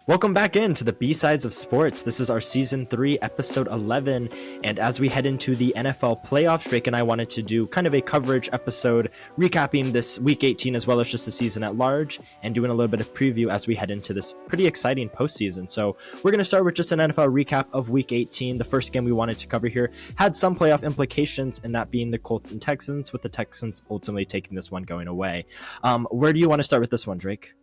Welcome back into the B-Sides of Sports. This is our Season 3, Episode 11, and as we head into the NFL playoffs, Drake and I wanted to do kind of a coverage episode recapping this Week 18 as well as just the season at large, and doing a little bit of preview as we head into this pretty exciting postseason. So we're going to start with just an NFL recap of Week 18. The first game we wanted to cover here had some playoff implications, and that being the Colts and Texans, with the Texans ultimately taking this one going away. Where do you want to start with this one, Drake?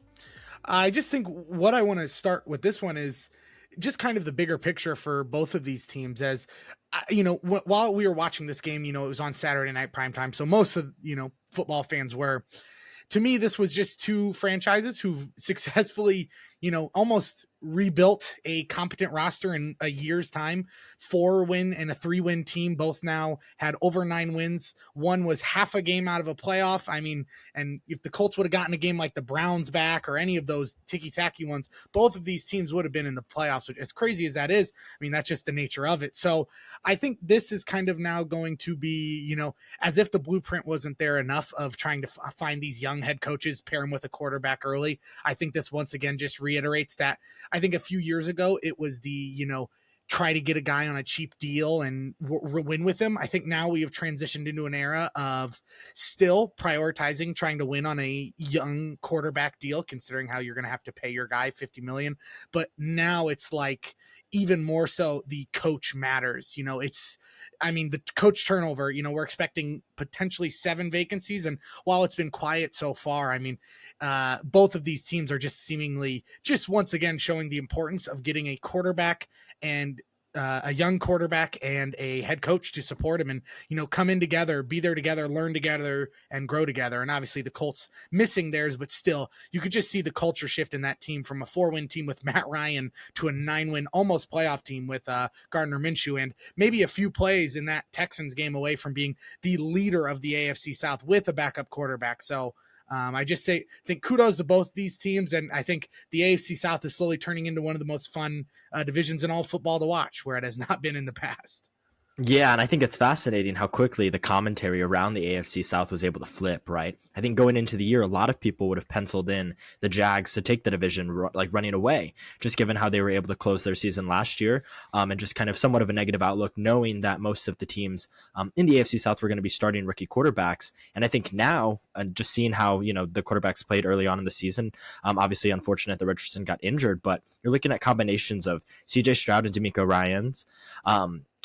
I just think what I want to start with this one is just kind of the bigger picture for both of these teams. As while we were watching this game, it was on Saturday night primetime. So most of, football fans were. To me, this was just two franchises who've successfully, almost rebuilt a competent roster in a year's time. 4-win and a 3-win team both now had over 9 wins. One was half a game out of a playoff. I mean, and if the Colts would have gotten a game like the Browns back or any of those ticky-tacky ones, both of these teams would have been in the playoffs. As crazy as that is, I mean, that's just the nature of it. So I think this is kind of now going to be, as if the blueprint wasn't there enough of trying to find these young head coaches, pair them with a quarterback early. I think this once again just reiterates that. I think a few years ago it was the, try to get a guy on a cheap deal and win with him. I think now we have transitioned into an era of still prioritizing trying to win on a young quarterback deal, considering how you're going to have to pay your guy $50 million. But now it's like even more so the coach matters. The coach turnover, we're expecting potentially 7 vacancies. And while it's been quiet so far, both of these teams are just seemingly just once again showing the importance of getting a quarterback and a young quarterback and a head coach to support him and, come in together, be there together, learn together and grow together. And obviously the Colts missing theirs, but still you could just see the culture shift in that team from a 4-win team with Matt Ryan to a 9-win, almost playoff team with Gardner Minshew, and maybe a few plays in that Texans game away from being the leader of the AFC South with a backup quarterback. So I just think kudos to both these teams, and I think the AFC South is slowly turning into one of the most fun divisions in all football to watch, where it has not been in the past. Yeah, and I think it's fascinating how quickly the commentary around the AFC South was able to flip, right? I think going into the year, a lot of people would have penciled in the Jags to take the division, running away, just given how they were able to close their season last year, and just kind of somewhat of a negative outlook, knowing that most of the teams in the AFC South were going to be starting rookie quarterbacks. And I think now, just seeing how, the quarterbacks played early on in the season, obviously unfortunate that Richardson got injured, but you're looking at combinations of CJ Stroud and D'Amico Ryans.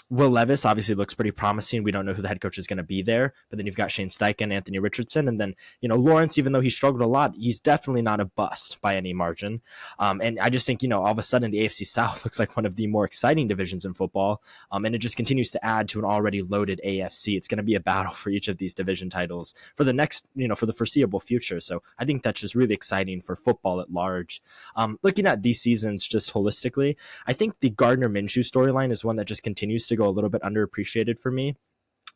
Will Levis obviously looks pretty promising. We don't know who the head coach is going to be there, but then you've got Shane Steichen, Anthony Richardson, and then, Lawrence, even though he struggled a lot, he's definitely not a bust by any margin. And I just think, all of a sudden the AFC South looks like one of the more exciting divisions in football. And it just continues to add to an already loaded AFC. It's going to be a battle for each of these division titles for the next, for the foreseeable future. So I think that's just really exciting for football at large. Looking at these seasons just holistically, I think the Gardner Minshew storyline is one that just continues to go a little bit underappreciated for me.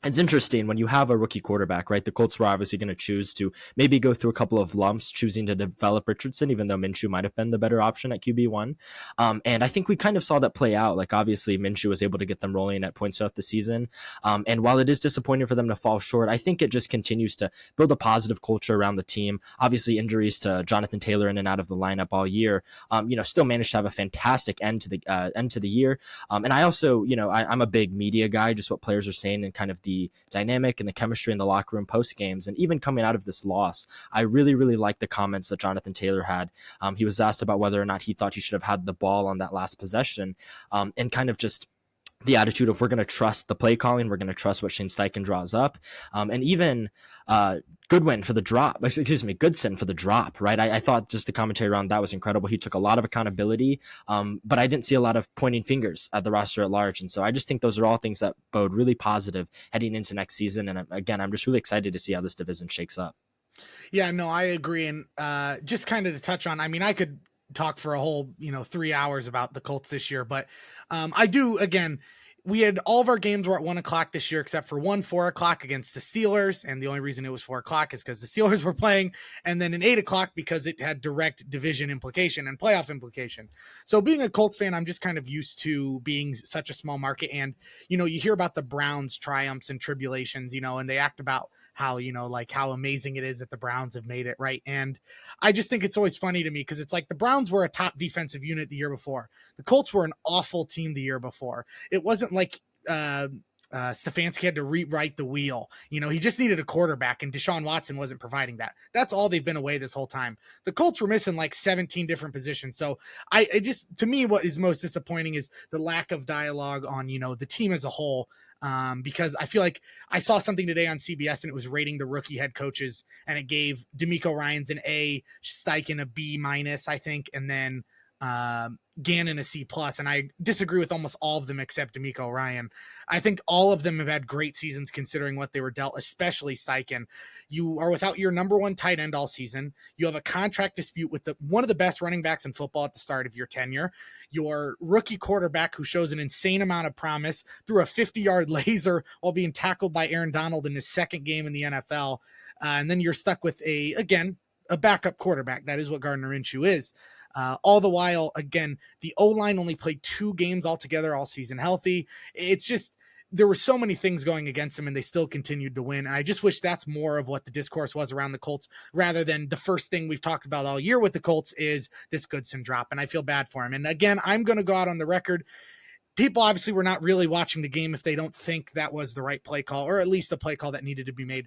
It's interesting when you have a rookie quarterback, right? The Colts were obviously going to choose to maybe go through a couple of lumps, choosing to develop Richardson, even though Minshew might have been the better option at QB1. And I think we kind of saw that play out. Like, obviously, Minshew was able to get them rolling at points throughout the season. And while it is disappointing for them to fall short, I think it just continues to build a positive culture around the team. Obviously, injuries to Jonathan Taylor in and out of the lineup all year, still managed to have a fantastic end to the year. And I also, I'm a big media guy, just what players are saying and kind of the dynamic and the chemistry in the locker room post games. And even coming out of this loss, I really, really like the comments that Jonathan Taylor had. He was asked about whether or not he thought he should have had the ball on that last possession, and kind of just the attitude of, we're going to trust the play calling, we're going to trust what Shane Steichen draws up, and even Goodson for the drop, right? I thought just the commentary around that was incredible. He took a lot of accountability, but I didn't see a lot of pointing fingers at the roster at large, and so I just think those are all things that bode really positive heading into next season. And again, I'm just really excited to see how this division shakes up. Yeah, no, I agree. And just kind of to touch on, I could talk for a whole 3 hours about the Colts this year, but I do, again, we had all of our games were at 1:00 this year, except for 4:00 against the Steelers. And the only reason it was 4:00 is because the Steelers were playing, and then an 8:00 because it had direct division implication and playoff implication. So being a Colts fan, I'm just kind of used to being such a small market. And, you hear about the Browns triumphs and tribulations, and they act about how, like how amazing it is that the Browns have made it, right? And I just think it's always funny to me because it's like the Browns were a top defensive unit the year before. The Colts were an awful team the year before. It wasn't like Stefanski had to rewrite the wheel. He just needed a quarterback, and Deshaun Watson wasn't providing that. That's all they've been away this whole time. The Colts were missing like 17 different positions. So I just, to me, what is most disappointing is the lack of dialogue on, the team as a whole. Because I feel like I saw something today on CBS and it was rating the rookie head coaches, and it gave D'Amico Ryans an A, Steichen a B minus, I think, and then Gannon a C plus, and I disagree with almost all of them except D'Amico Ryan. I think all of them have had great seasons considering what they were dealt, especially Steichen. You are without your number one tight end all season. You have a contract dispute with one of the best running backs in football at the start of your tenure. Your rookie quarterback, who shows an insane amount of promise, threw a 50-yard laser while being tackled by Aaron Donald in his second game in the NFL. And then you're stuck with a backup quarterback. That is what Gardner Minshew is. All the while, again, the O-line only played 2 games altogether all season healthy. It's just, there were so many things going against them, and they still continued to win. And I just wish that's more of what the discourse was around the Colts, rather than the first thing we've talked about all year with the Colts is this Goodson drop. And I feel bad for him. And again, I'm going to go out on the record. People obviously were not really watching the game if they don't think that was the right play call, or at least a play call that needed to be made.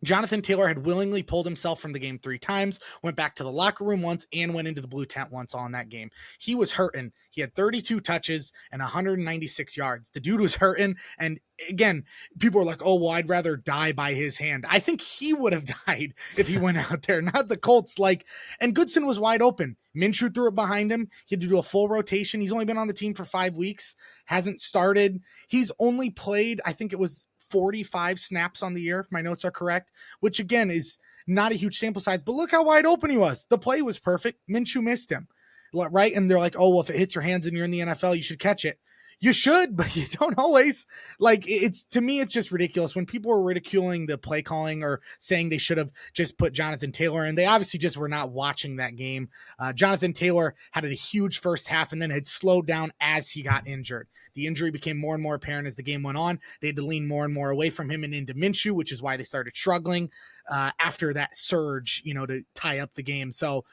Jonathan Taylor had willingly pulled himself from the game 3 times, went back to the locker room once, and went into the blue tent once all in that game. He was hurting. He had 32 touches and 196 yards. The dude was hurting. And again, people were like, oh, well, I'd rather die by his hand. I think he would have died if he went out there, not the Colts. And Goodson was wide open. Minshew threw it behind him. He had to do a full rotation. He's only been on the team for 5 weeks, hasn't started. He's only played, I think it was 45 snaps on the year, if my notes are correct, which again is not a huge sample size, but look how wide open he was. The play was perfect. Minshew missed him, right? And they're like, oh, well, if it hits your hands and you're in the NFL, you should catch it. You should, but you don't always. To me, it's just ridiculous when people were ridiculing the play calling or saying they should have just put Jonathan Taylor in. They obviously just were not watching that game. Jonathan Taylor had a huge first half and then had slowed down as he got injured. The injury became more and more apparent as the game went on. They had to lean more and more away from him and into Minshew, which is why they started struggling after that surge, to tie up the game. So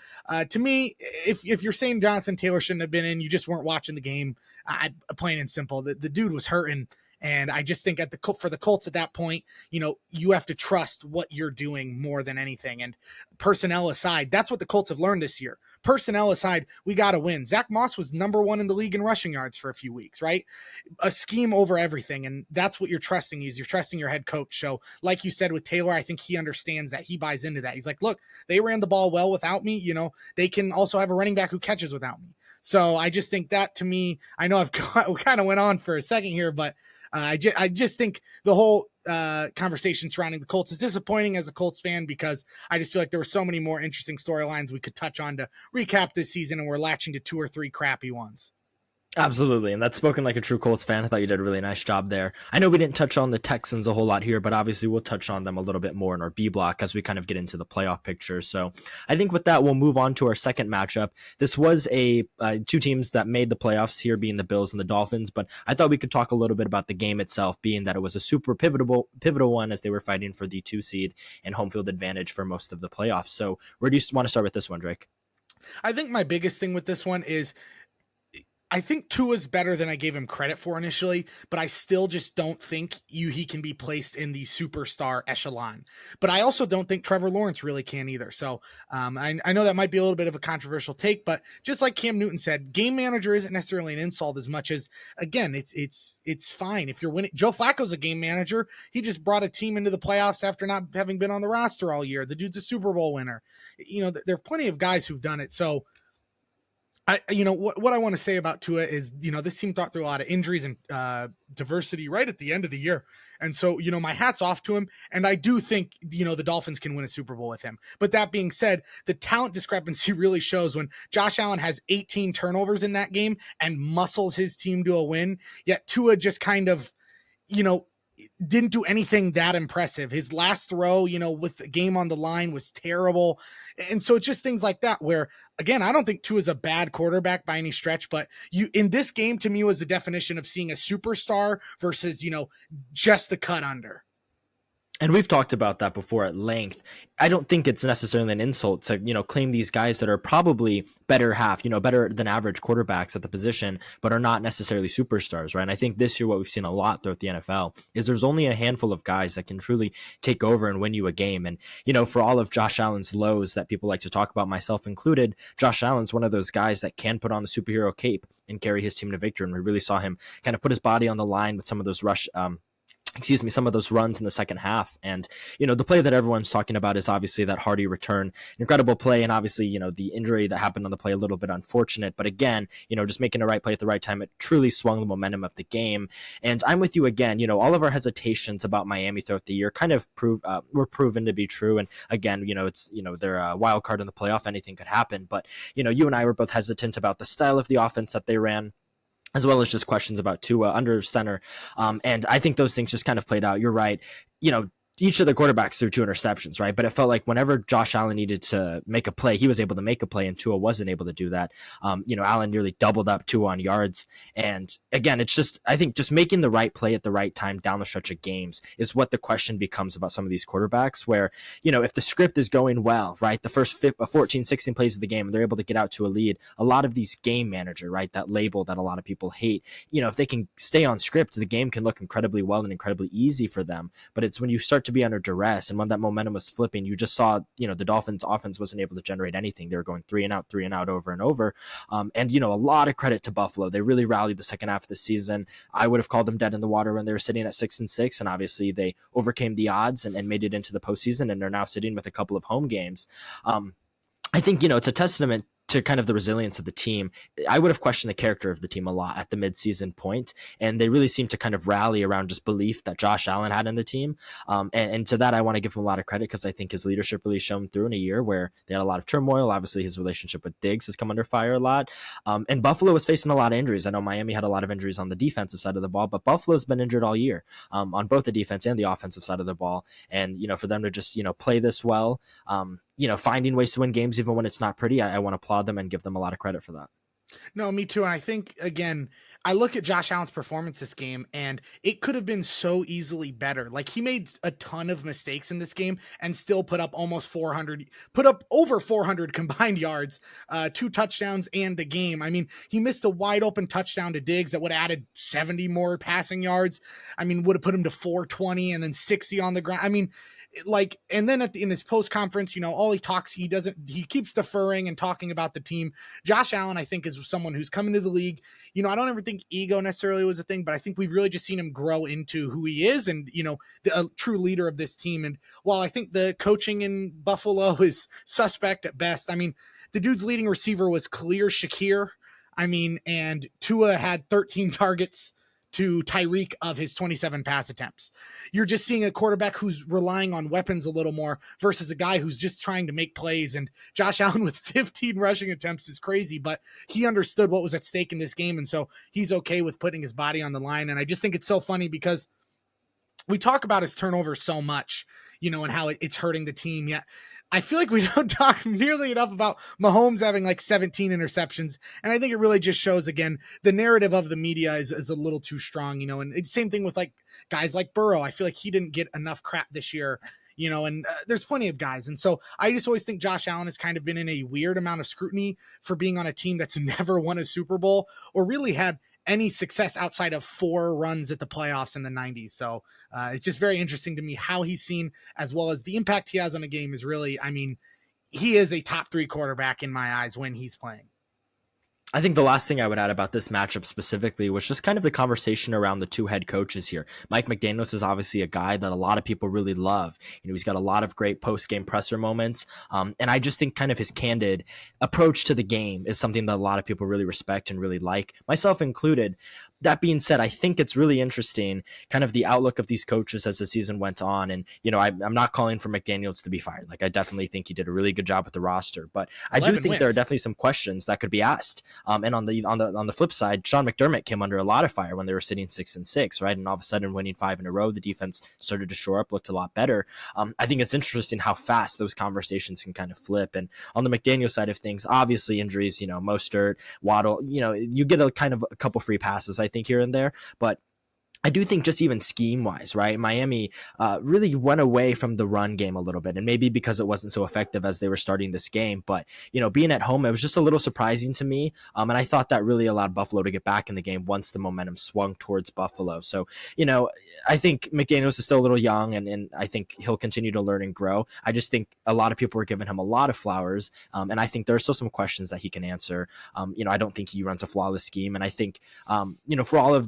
to me, if you're saying Jonathan Taylor shouldn't have been in, you just weren't watching the game. Plain and simple, the dude was hurting. And I just think for the Colts at that point, you have to trust what you're doing more than anything. And personnel aside, that's what the Colts have learned this year. Personnel aside, we got to win. Zach Moss was number 1 in the league in rushing yards for a few weeks, right? A scheme over everything. And that's what you're trusting is you're trusting your head coach. So like you said with Taylor, I think he understands that. He buys into that. He's like, look, they ran the ball well without me. They can also have a running back who catches without me. So I just think that, to me, I know I've kind of went on for a second here, but I just think the whole conversation surrounding the Colts is disappointing as a Colts fan, because I just feel like there were so many more interesting storylines we could touch on to recap this season, and we're latching to 2 or 3 crappy ones. Absolutely, and that's spoken like a true Colts fan. I thought you did a really nice job there. I know we didn't touch on the Texans a whole lot here, but obviously we'll touch on them a little bit more in our B block as we kind of get into the playoff picture. So I think with that, we'll move on to our second matchup. This was a 2 teams that made the playoffs here, being the Bills and the Dolphins, but I thought we could talk a little bit about the game itself, being that it was a super pivotal one as they were fighting for the 2 seed and home field advantage for most of the playoffs. So where do you want to start with this one, Drake? I think my biggest thing with this one is I think Tua's better than I gave him credit for initially, but I still just don't think he can be placed in the superstar echelon. But I also don't think Trevor Lawrence really can either. So I know that might be a little bit of a controversial take, but just like Cam Newton said, game manager isn't necessarily an insult as much as, again, it's fine if you're winning. Joe Flacco's a game manager. He just brought a team into the playoffs after not having been on the roster all year. The dude's a Super Bowl winner. There are plenty of guys who've done it. So what I want to say about Tua is, this team thought through a lot of injuries and diversity right at the end of the year. And so, my hat's off to him. And I do think, the Dolphins can win a Super Bowl with him. But that being said, the talent discrepancy really shows when Josh Allen has 18 turnovers in that game and muscles his team to a win. Yet Tua just kind of, didn't do anything that impressive. His last throw, with the game on the line was terrible. And so it's just things like that where, again, I don't think Tua is a bad quarterback by any stretch, but in this game to me was the definition of seeing a superstar versus, just the cut under. And we've talked about that before at length. I don't think it's necessarily an insult to, claim these guys that are probably better than average quarterbacks at the position, but are not necessarily superstars, right? And I think this year what we've seen a lot throughout the NFL is there's only a handful of guys that can truly take over and win you a game. And, for all of Josh Allen's lows that people like to talk about, myself included, Josh Allen's one of those guys that can put on the superhero cape and carry his team to victory. And we really saw him kind of put his body on the line with some of those some of those runs in the second half. And, the play that everyone's talking about is obviously that Hardy return, incredible play. And obviously, the injury that happened on the play, a little bit unfortunate, but again, just making the right play at the right time, it truly swung the momentum of the game. And I'm with you again, all of our hesitations about Miami throughout the year kind of were proven to be true. And again, it's, they're a wild card in the playoff, anything could happen. But, you and I were both hesitant about the style of the offense that they ran, as well as just questions about Tua under center. And I think those things just kind of played out. You're right. Each of the quarterbacks threw 2 interceptions, right? But it felt like whenever Josh Allen needed to make a play, he was able to make a play, and Tua wasn't able to do that. Allen nearly doubled up Tua on yards. And again, it's just, I think just making the right play at the right time down the stretch of games is what the question becomes about some of these quarterbacks where, if the script is going well, right? The first 14, 16 plays of the game, and they're able to get out to a lead. A lot of these game manager, right? That label that a lot of people hate, if they can stay on script, the game can look incredibly well and incredibly easy for them. But it's when you start to be under duress and when that momentum was flipping, you just saw, the Dolphins offense wasn't able to generate anything. They were going 3 and out over and over. And a lot of credit to Buffalo. They really rallied the second half of the season. I would have called them dead in the water when they were sitting at 6-6. And obviously they overcame the odds and made it into the postseason. And they're now sitting with a couple of home games. I think, it's a testament to kind of the resilience of the team. I would have questioned the character of the team a lot at the midseason point, and they really seem to kind of rally around just belief that Josh Allen had in the team. And to that, I want to give him a lot of credit because I think his leadership really shone through in a year where they had a lot of turmoil. Obviously, his relationship with Diggs has come under fire a lot. And Buffalo was facing a lot of injuries. I know Miami had a lot of injuries on the defensive side of the ball, but Buffalo's been injured all year on both the defense and the offensive side of the ball. And, for them to just, play this well, finding ways to win games even when it's not pretty, I want to applaud them and give them a lot of credit for that. No, me too. And I think, again, I look at Josh Allen's performance this game, and it could have been so easily better. Like, he made a ton of mistakes in this game and still put up over 400 combined yards, 2 touchdowns and the game. I mean, he missed a wide open touchdown to Diggs that would have added 70 more passing yards. I mean, would have put him to 420 and then 60 on the ground. I mean, and then in this post conference, all he keeps deferring and talking about the team. Josh Allen, I think, is someone who's coming to the league. I don't ever think ego necessarily was a thing, but I think we've really just seen him grow into who he is and, a true leader of this team. And while I think the coaching in Buffalo is suspect at best, I mean, the dude's leading receiver was Khalil Shakir. I mean, and Tua had 13 targets to Tyreek of his 27 pass attempts. You're just seeing a quarterback who's relying on weapons a little more versus a guy who's just trying to make plays. And Josh Allen with 15 rushing attempts is crazy, but he understood what was at stake in this game. And so he's okay with putting his body on the line. And I just think it's so funny because we talk about his turnovers so much, and how it's hurting the team. Yet I feel like we don't talk nearly enough about Mahomes having like 17 interceptions. And I think it really just shows, again, the narrative of the media is a little too strong, and it's same thing with like guys like Burrow. I feel like he didn't get enough crap this year, and there's plenty of guys. And so I just always think Josh Allen has kind of been in a weird amount of scrutiny for being on a team that's never won a Super Bowl or really had any success outside of 4 runs at the playoffs in the 90s. So it's just very interesting to me how he's seen, as well as the impact he has on a game is really, I mean, he is a top 3 quarterback in my eyes when he's playing. I think the last thing I would add about this matchup specifically was just kind of the conversation around the 2 head coaches here. Mike McDaniels is obviously a guy that a lot of people really love. He's got a lot of great post-game presser moments. And I just think kind of his candid approach to the game is something that a lot of people really respect and really like, myself included. that being said, I think it's really interesting, kind of the outlook of these coaches as the season went on. And, I'm not calling for McDaniels to be fired. Like, I definitely think he did a really good job with the roster, but I do 11 think there are wins. definitely some questions that could be asked. And on the flip side, Sean McDermott came under a lot of fire when they were sitting 6-6, right? And all of a sudden, winning 5 in a row, the defense started to shore up, looked a lot better. I think it's interesting how fast those conversations can kind of flip. And on the McDaniel side of things, obviously injuries, Mostert, Waddle, you get a kind of a couple free passes, I think, here and there. But I do think just even scheme wise, right? Miami really went away from the run game a little bit, and maybe because it wasn't so effective as they were starting this game. But being at home, it was just a little surprising to me, and I thought that really allowed Buffalo to get back in the game once the momentum swung towards Buffalo. So I think McDaniels is still a little young, and I think he'll continue to learn and grow. I just think a lot of people were giving him a lot of flowers, and I think there are still some questions that he can answer. I don't think he runs a flawless scheme, and I think for all of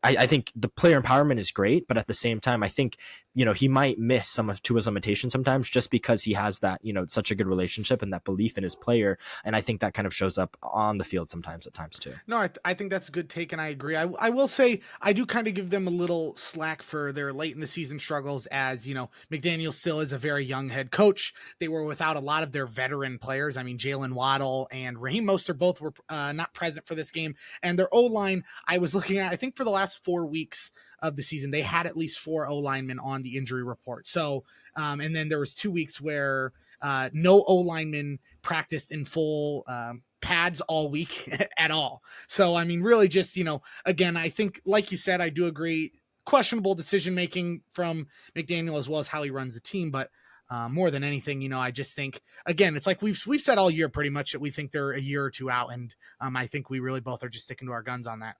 I think the player empowerment is great, but at the same time, I think, he might miss some of Tua's limitations sometimes just because he has that, such a good relationship and that belief in his player. And I think that kind of shows up on the field sometimes at times too. No, I think that's a good take, and I agree. I will say I do kind of give them a little slack for their late in the season struggles, as McDaniel still is a very young head coach. They were without a lot of their veteran players. I mean, Jalen Waddle and Raheem Mostert both were not present for this game, and their O-line, I was looking at, I think for the last 4 weeks of the season, they had at least 4 O-linemen on the injury report. So, and then there was 2 weeks where no O-linemen practiced in full pads all week at all. So, I mean, really just, again, I think, like you said, I do agree, questionable decision-making from McDaniel as well as how he runs the team. But more than anything, I just think, again, it's like we've said all year pretty much that we think they're a year or two out. And I think we really both are just sticking to our guns on that.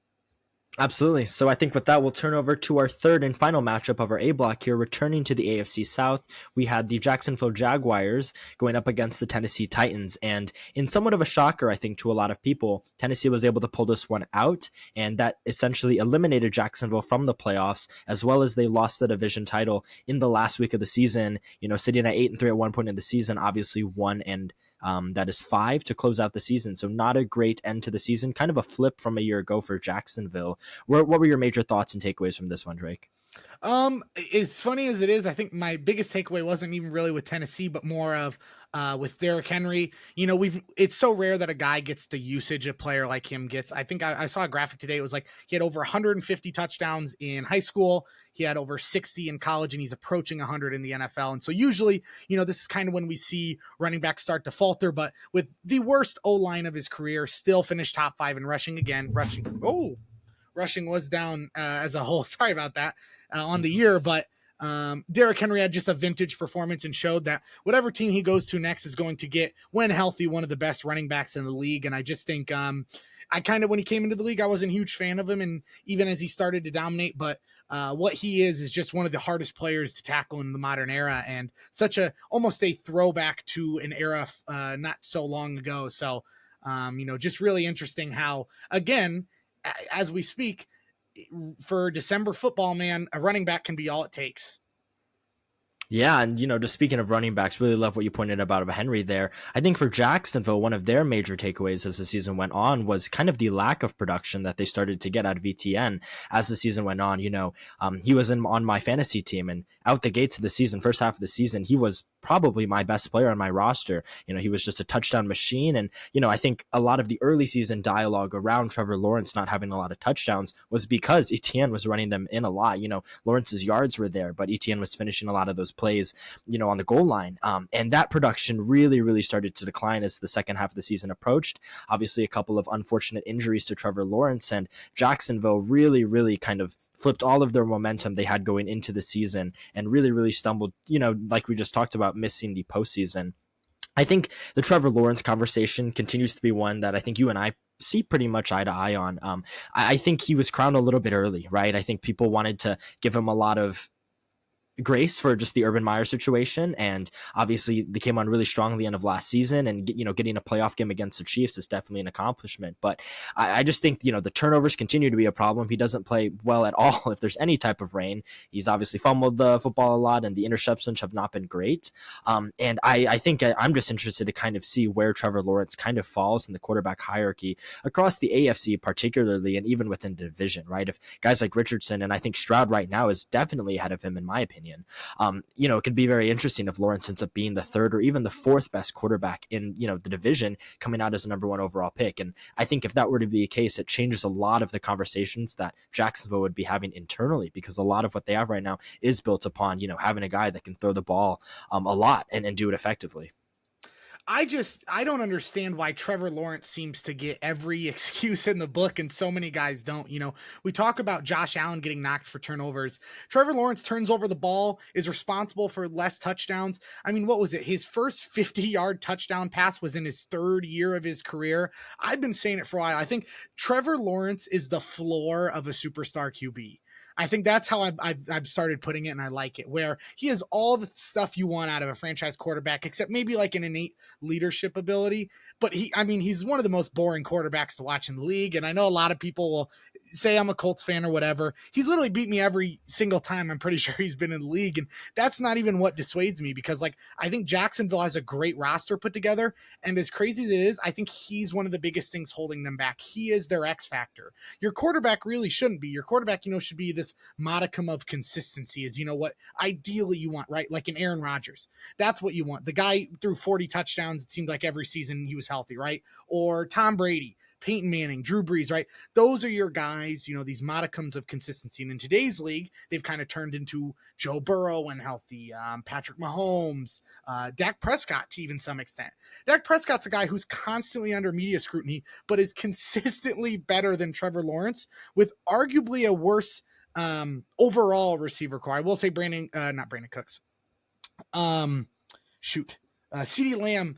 Absolutely. So I think with that, we'll turn over to our third and final matchup of our A block here. Returning to the AFC South, we had the Jacksonville Jaguars going up against the Tennessee Titans. And in somewhat of a shocker, I think, to a lot of people, Tennessee was able to pull this one out, and that essentially eliminated Jacksonville from the playoffs, as well as they lost the division title in the last week of the season, sitting at 8-3 at one point in the season, obviously 1-5 to close out the season. So not a great end to the season, kind of a flip from a year ago for Jacksonville. What were your major thoughts and takeaways from this one, Drake? As funny as it is, I think my biggest takeaway wasn't even really with Tennessee, but more of with Derrick Henry. It's so rare that a guy gets the usage a player like him gets. I think I saw a graphic today. It was like he had over 150 touchdowns in high school. He had over 60 in college, and he's approaching 100 in the NFL. And so usually, this is kind of when we see running backs start to falter. But with the worst O-line of his career, still finished top 5 in rushing again. Rushing was down as a whole. Sorry about that on the year, but Derrick Henry had just a vintage performance and showed that whatever team he goes to next is going to get, when healthy, one of the best running backs in the league. And I just think when he came into the league, I wasn't a huge fan of him. And even as he started to dominate, but what he is just one of the hardest players to tackle in the modern era, and such almost a throwback to an era not so long ago. So, just really interesting how, again, as we speak, for December football, man, a running back can be all it takes. Yeah, and just speaking of running backs, really love what you pointed about Henry there. I think for Jacksonville, one of their major takeaways as the season went on was kind of the lack of production that they started to get out of ETN as the season went on. He was on my fantasy team, and out the gates of the season, first half of the season, he was probably my best player on my roster. He was just a touchdown machine. And, I think a lot of the early season dialogue around Trevor Lawrence not having a lot of touchdowns was because ETN was running them in a lot. Lawrence's yards were there, but ETN was finishing a lot of those plays, on the goal line. And that production really, really started to decline as the second half of the season approached. Obviously, a couple of unfortunate injuries to Trevor Lawrence, and Jacksonville really, really kind of flipped all of their momentum they had going into the season and really, really stumbled, like we just talked about, missing the postseason. I think the Trevor Lawrence conversation continues to be one that I think you and I see pretty much eye to eye on. I think he was crowned a little bit early, right? I think people wanted to give him a lot of grace for just the Urban Meyer situation. And obviously they came on really strong at the end of last season, and getting a playoff game against the Chiefs is definitely an accomplishment. But I just think, the turnovers continue to be a problem. He doesn't play well at all if there's any type of rain. He's obviously fumbled the football a lot, and the interceptions have not been great. And I think I'm just interested to kind of see where Trevor Lawrence kind of falls in the quarterback hierarchy across the AFC particularly, and even within the division, right? If guys like Richardson, and I think Stroud right now is definitely ahead of him in my opinion. It could be very interesting if Lawrence ends up being the third or even the fourth best quarterback in, the division, coming out as the number one overall pick. And I think if that were to be the case, it changes a lot of the conversations that Jacksonville would be having internally, because a lot of what they have right now is built upon, having a guy that can throw the ball a lot and do it effectively. I don't understand why Trevor Lawrence seems to get every excuse in the book and so many guys don't. We talk about Josh Allen getting knocked for turnovers. Trevor Lawrence turns over the ball, is responsible for less touchdowns. I mean, what was it? His first 50-yard touchdown pass was in his third year of his career. I've been saying it for a while. I think Trevor Lawrence is the floor of a superstar QB. I think that's how I've started putting it, and I like it, where he has all the stuff you want out of a franchise quarterback, except maybe like an innate leadership ability. But he's one of the most boring quarterbacks to watch in the league. And I know a lot of people will say I'm a Colts fan or whatever. He's literally beat me every single time I'm pretty sure he's been in the league. And that's not even what dissuades me, because I think Jacksonville has a great roster put together. And as crazy as it is, I think he's one of the biggest things holding them back. He is their X factor. Your quarterback really shouldn't be. Your quarterback, should be this modicum of consistency, is what ideally you want, right? Like an Aaron Rodgers. That's what you want. The guy threw 40 touchdowns, it seemed like, every season he was healthy, right? Or Tom Brady, Peyton Manning, Drew Brees, right? Those are your guys, these modicums of consistency. And in today's league, they've kind of turned into Joe Burrow when healthy, Patrick Mahomes, Dak Prescott to even some extent. Dak Prescott's a guy who's constantly under media scrutiny, but is consistently better than Trevor Lawrence, with arguably a worse overall receiver core. I will say not Brandon Cooks. CeeDee Lamb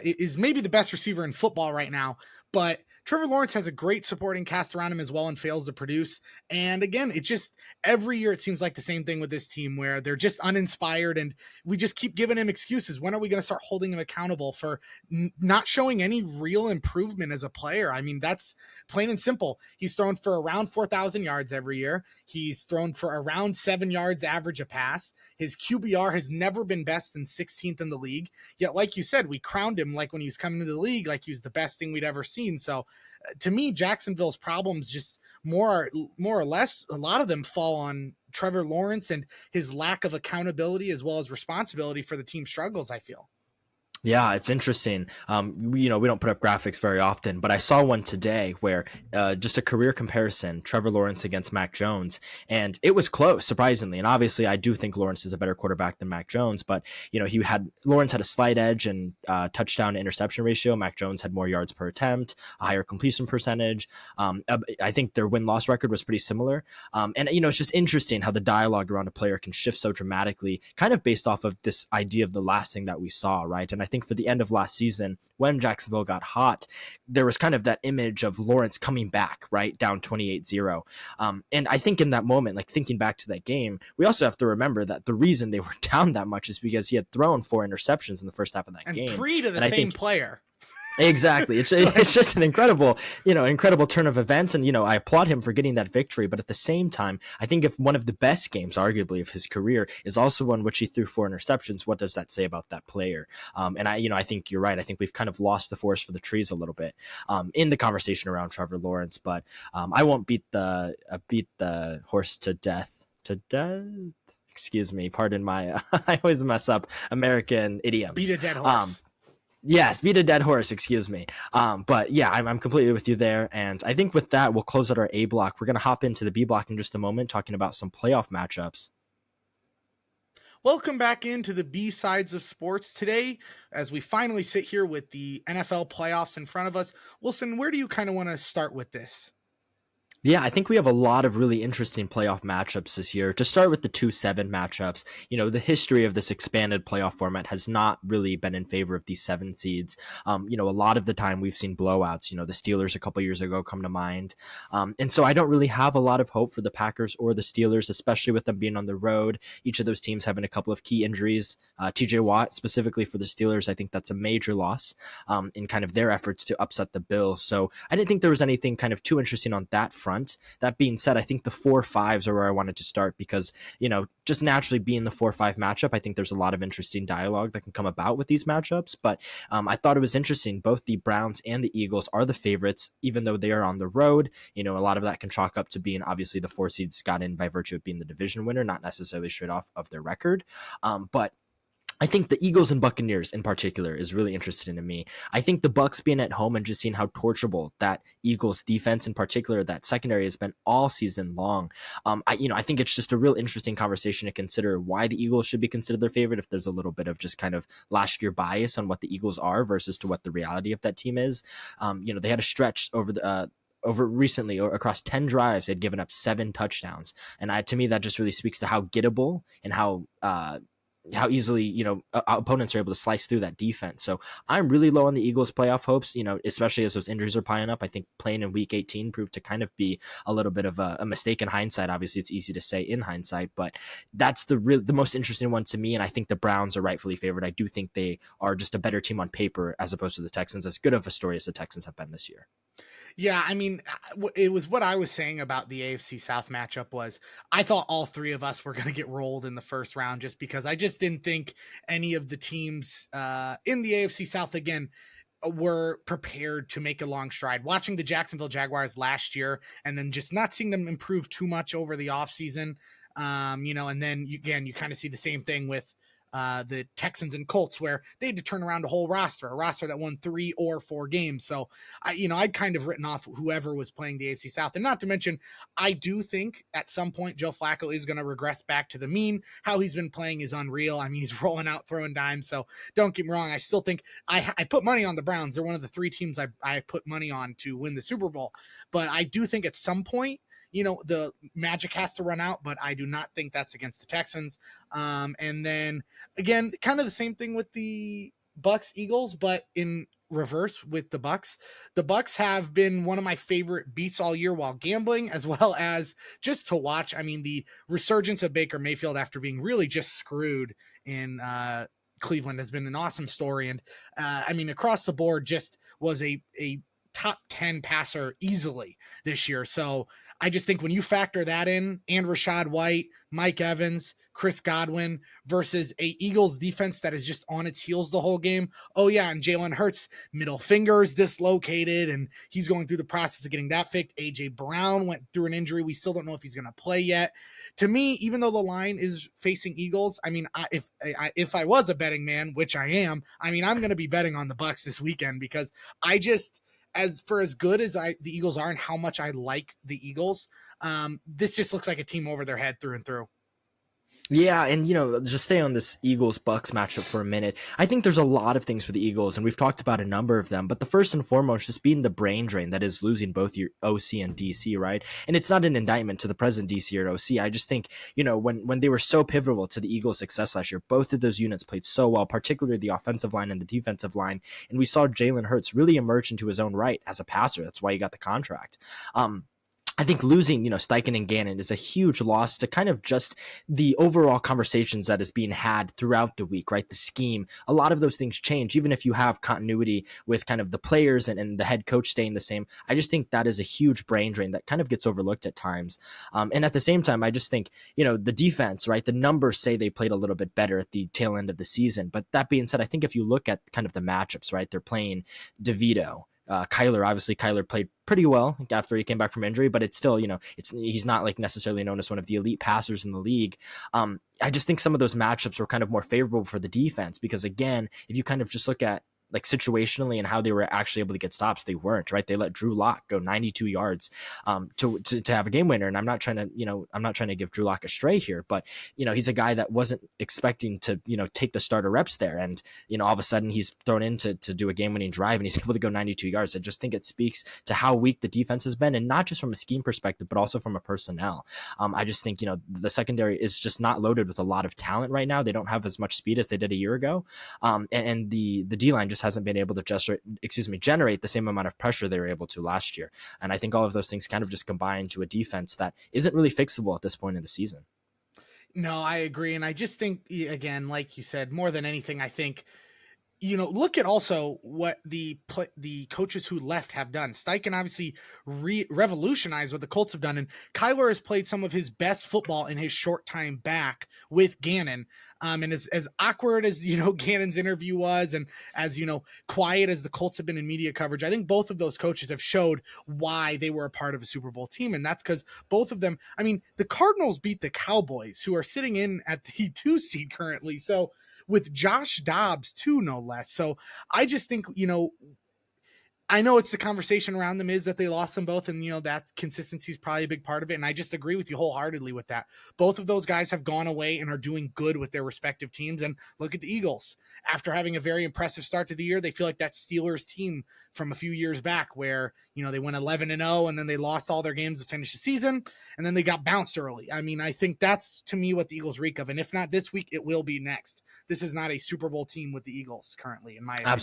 is maybe the best receiver in football right now, but Trevor Lawrence has a great supporting cast around him as well and fails to produce. And again, it just every year it seems like the same thing with this team, where they're just uninspired and we just keep giving him excuses. When are we going to start holding him accountable for not showing any real improvement as a player? I mean, that's plain and simple. He's thrown for around 4,000 yards every year. He's thrown for around 7 yards average a pass. His QBR has never been best than 16th in the league. Yet, like you said, we crowned him like when he was coming into the league, like he was the best thing we'd ever seen. So to me, Jacksonville's problems just more or less, a lot of them fall on Trevor Lawrence and his lack of accountability as well as responsibility for the team's struggles, I feel. Yeah, it's interesting. We don't put up graphics very often, but I saw one today where just a career comparison, Trevor Lawrence against Mac Jones, and it was close, surprisingly. And obviously, I do think Lawrence is a better quarterback than Mac Jones, but Lawrence had a slight edge in touchdown to interception ratio. Mac Jones had more yards per attempt, a higher completion percentage. I think their win-loss record was pretty similar. And it's just interesting how the dialogue around a player can shift so dramatically, kind of based off of this idea of the last thing that we saw, right? And I think for the end of last season, when Jacksonville got hot, there was kind of that image of Lawrence coming back, right, down 28-0. And I think in that moment, like thinking back to that game, we also have to remember that the reason they were down that much is because he had thrown 4 interceptions in the first half of that game. And 3 to the same player. Exactly. It's just an incredible turn of events. And, I applaud him for getting that victory. But at the same time, I think if one of the best games, arguably, of his career is also one which he threw 4 interceptions, what does that say about that player? And I think you're right. I think we've kind of lost the forest for the trees a little bit in the conversation around Trevor Lawrence. But I won't beat the horse to death. Excuse me. Pardon my, I always mess up American idioms. Beat a dead horse. Yes, beat a dead horse, excuse me. But yeah, I'm completely with you there. And I think with that, we'll close out our A block. We're going to hop into the B block in just a moment, talking about some playoff matchups. Welcome back into the B sides of sports today, as we finally sit here with the NFL playoffs in front of us. Wilson, where do you kind of want to start with this? Yeah, I think we have a lot of really interesting playoff matchups this year. To start with the 2-7 matchups, the history of this expanded playoff format has not really been in favor of these 7 seeds. A lot of the time we've seen blowouts. The Steelers a couple years ago come to mind. And so I don't really have a lot of hope for the Packers or the Steelers, especially with them being on the road. Each of those teams having a couple of key injuries. TJ Watt, specifically for the Steelers, I think that's a major loss in kind of their efforts to upset the Bills. So I didn't think there was anything kind of too interesting on that front. That being said, I think the 4-5s are where I wanted to start because, just naturally being the 4-5 matchup, I think there's a lot of interesting dialogue that can come about with these matchups. But I thought it was interesting. Both the Browns and the Eagles are the favorites, even though they are on the road. A lot of that can chalk up to being obviously the 4 seeds got in by virtue of being the division winner, not necessarily straight off of their record. But I think the Eagles and Buccaneers in particular is really interesting to me. I think the Bucs being at home and just seeing how torturable that Eagles defense in particular, that secondary has been all season long. I think it's just a real interesting conversation to consider why the Eagles should be considered their favorite if there's a little bit of just kind of last year bias on what the Eagles are versus to what the reality of that team is. They had a stretch over recently or across 10 drives, they'd given up 7 touchdowns. And to me, that just really speaks to how gettable and how easily opponents are able to slice through that defense. So I'm really low on the Eagles playoff hopes, especially as those injuries are piling up. I think playing in week 18 proved to kind of be a little bit of a mistake in hindsight. Obviously it's easy to say in hindsight, but that's the most interesting one to me. And I think the Browns are rightfully favored. I do think they are just a better team on paper as opposed to the Texans, as good of a story as the Texans have been this year. Yeah, I mean, it was what I was saying about the AFC South matchup was I thought all three of us were going to get rolled in the first round just because I just didn't think any of the teams in the AFC South again were prepared to make a long stride. Watching the Jacksonville Jaguars last year and then just not seeing them improve too much over the offseason, and then you kind of see the same thing with the Texans and Colts, where they had to turn around a roster that won 3 or 4 games. So I'd kind of written off whoever was playing the AFC South. And not to mention, I do think at some point Joe Flacco is going to regress back to the mean. How he's been playing is unreal. I mean, he's rolling out, throwing dimes. So don't get me wrong. I still think I put money on the Browns. They're one of the 3 teams I put money on to win the Super Bowl. But I do think at some point, the magic has to run out, but I do not think that's against the Texans. And then again, kind of the same thing with the Bucks Eagles, but in reverse with the Bucks. The Bucks have been one of my favorite beats all year while gambling, as well as just to watch. I mean, the resurgence of Baker Mayfield after being really just screwed in Cleveland has been an awesome story. And across the board, just was a top 10 passer easily this year. So I just think when you factor that in, and Rashad White, Mike Evans, Chris Godwin versus a Eagles defense that is just on its heels the whole game. Oh yeah, and Jalen Hurts, middle finger is dislocated, and he's going through the process of getting that fixed. AJ Brown went through an injury. We still don't know if he's going to play yet. To me, even though the line is facing Eagles, I mean, if I was a betting man, which I am, I'm going to be betting on the Bucs this weekend because I just, as good as the Eagles are and how much I like the Eagles, this just looks like a team over their head through and through. Yeah, and just stay on this Eagles-Bucks matchup for a minute. I think there's a lot of things for the Eagles, and we've talked about a number of them, but the first and foremost just being the brain drain that is losing both your OC and DC, right? And it's not an indictment to the present DC or OC. I just think, when they were so pivotal to the Eagles' success last year, both of those units played so well, particularly the offensive line and the defensive line, and we saw Jalen Hurts really emerge into his own right as a passer. That's why he got the contract. I think losing, Steichen and Gannon is a huge loss to kind of just the overall conversations that is being had throughout the week, right? The scheme, a lot of those things change, even if you have continuity with kind of the players and the head coach staying the same. I just think that is a huge brain drain that kind of gets overlooked at times. And at the same time, I just think, the defense, right? The numbers say they played a little bit better at the tail end of the season. But that being said, I think if you look at kind of the matchups, right? They're playing DeVito, Kyler played pretty well after he came back from injury, but it's still, he's not like necessarily known as one of the elite passers in the league. I just think some of those matchups were kind of more favorable for the defense because again, if you kind of just look at like situationally and how they were actually able to get stops, they weren't, right? They let Drew Lock go 92 yards to have a game winner. And I'm not trying to give Drew Lock a stray here, but he's a guy that wasn't expecting to, take the starter reps there. And, all of a sudden he's thrown in to do a game winning drive and he's able to go 92 yards. I just think it speaks to how weak the defense has been, and not just from a scheme perspective, but also from a personnel. I just think, the secondary is just not loaded with a lot of talent right now. They don't have as much speed as they did a year ago. And the D-line just hasn't been able to generate the same amount of pressure they were able to last year. And I think all of those things kind of just combine to a defense that isn't really fixable at this point in the season. No, I agree. And I just think, again, like you said, more than anything, I think, look at also what the coaches who left have done. Steichen obviously revolutionized what the Colts have done, and Kyler has played some of his best football in his short time back with Gannon. And as awkward as, Gannon's interview was, and as, quiet as the Colts have been in media coverage, I think both of those coaches have showed why they were a part of a Super Bowl team. And that's because both of them, the Cardinals beat the Cowboys, who are sitting in at the 2 seed currently. So, with Josh Dobbs too, no less. So I just think, I know it's the conversation around them is that they lost them both, and that consistency is probably a big part of it. And I just agree with you wholeheartedly with that. Both of those guys have gone away and are doing good with their respective teams. And look at the Eagles. After having a very impressive start to the year, they feel like that Steelers team from a few years back where, they went 11-0 and then they lost all their games to finish the season, and then they got bounced early. I think that's, to me, what the Eagles reek of. And if not this week, it will be next. This is not a Super Bowl team with the Eagles currently, in my opinion.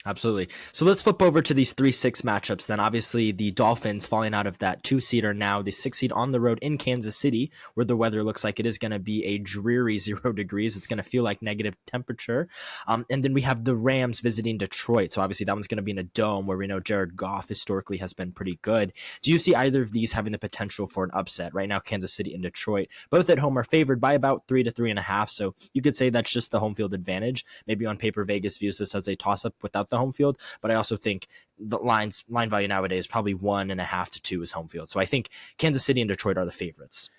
Absolutely. So let's flip over to these 3-6 matchups. Then obviously the Dolphins falling out of that 2-seed are now the 6-seed on the road in Kansas City, where the weather looks like it is going to be a dreary 0 degrees. It's going to feel like negative temperature. And then we have the Rams visiting Detroit. So obviously that one's going to be in a dome where we know Jared Goff historically has been pretty good. Do you see either of these having the potential for an upset? Right now, Kansas City and Detroit, both at home, are favored by about 3 to 3.5. So you could say that's just the home field advantage. Maybe on paper, Vegas views this as a toss-up without the home field, but I also think the line value nowadays probably 1.5 to 2 is home field. So I think Kansas City and Detroit are the favorites.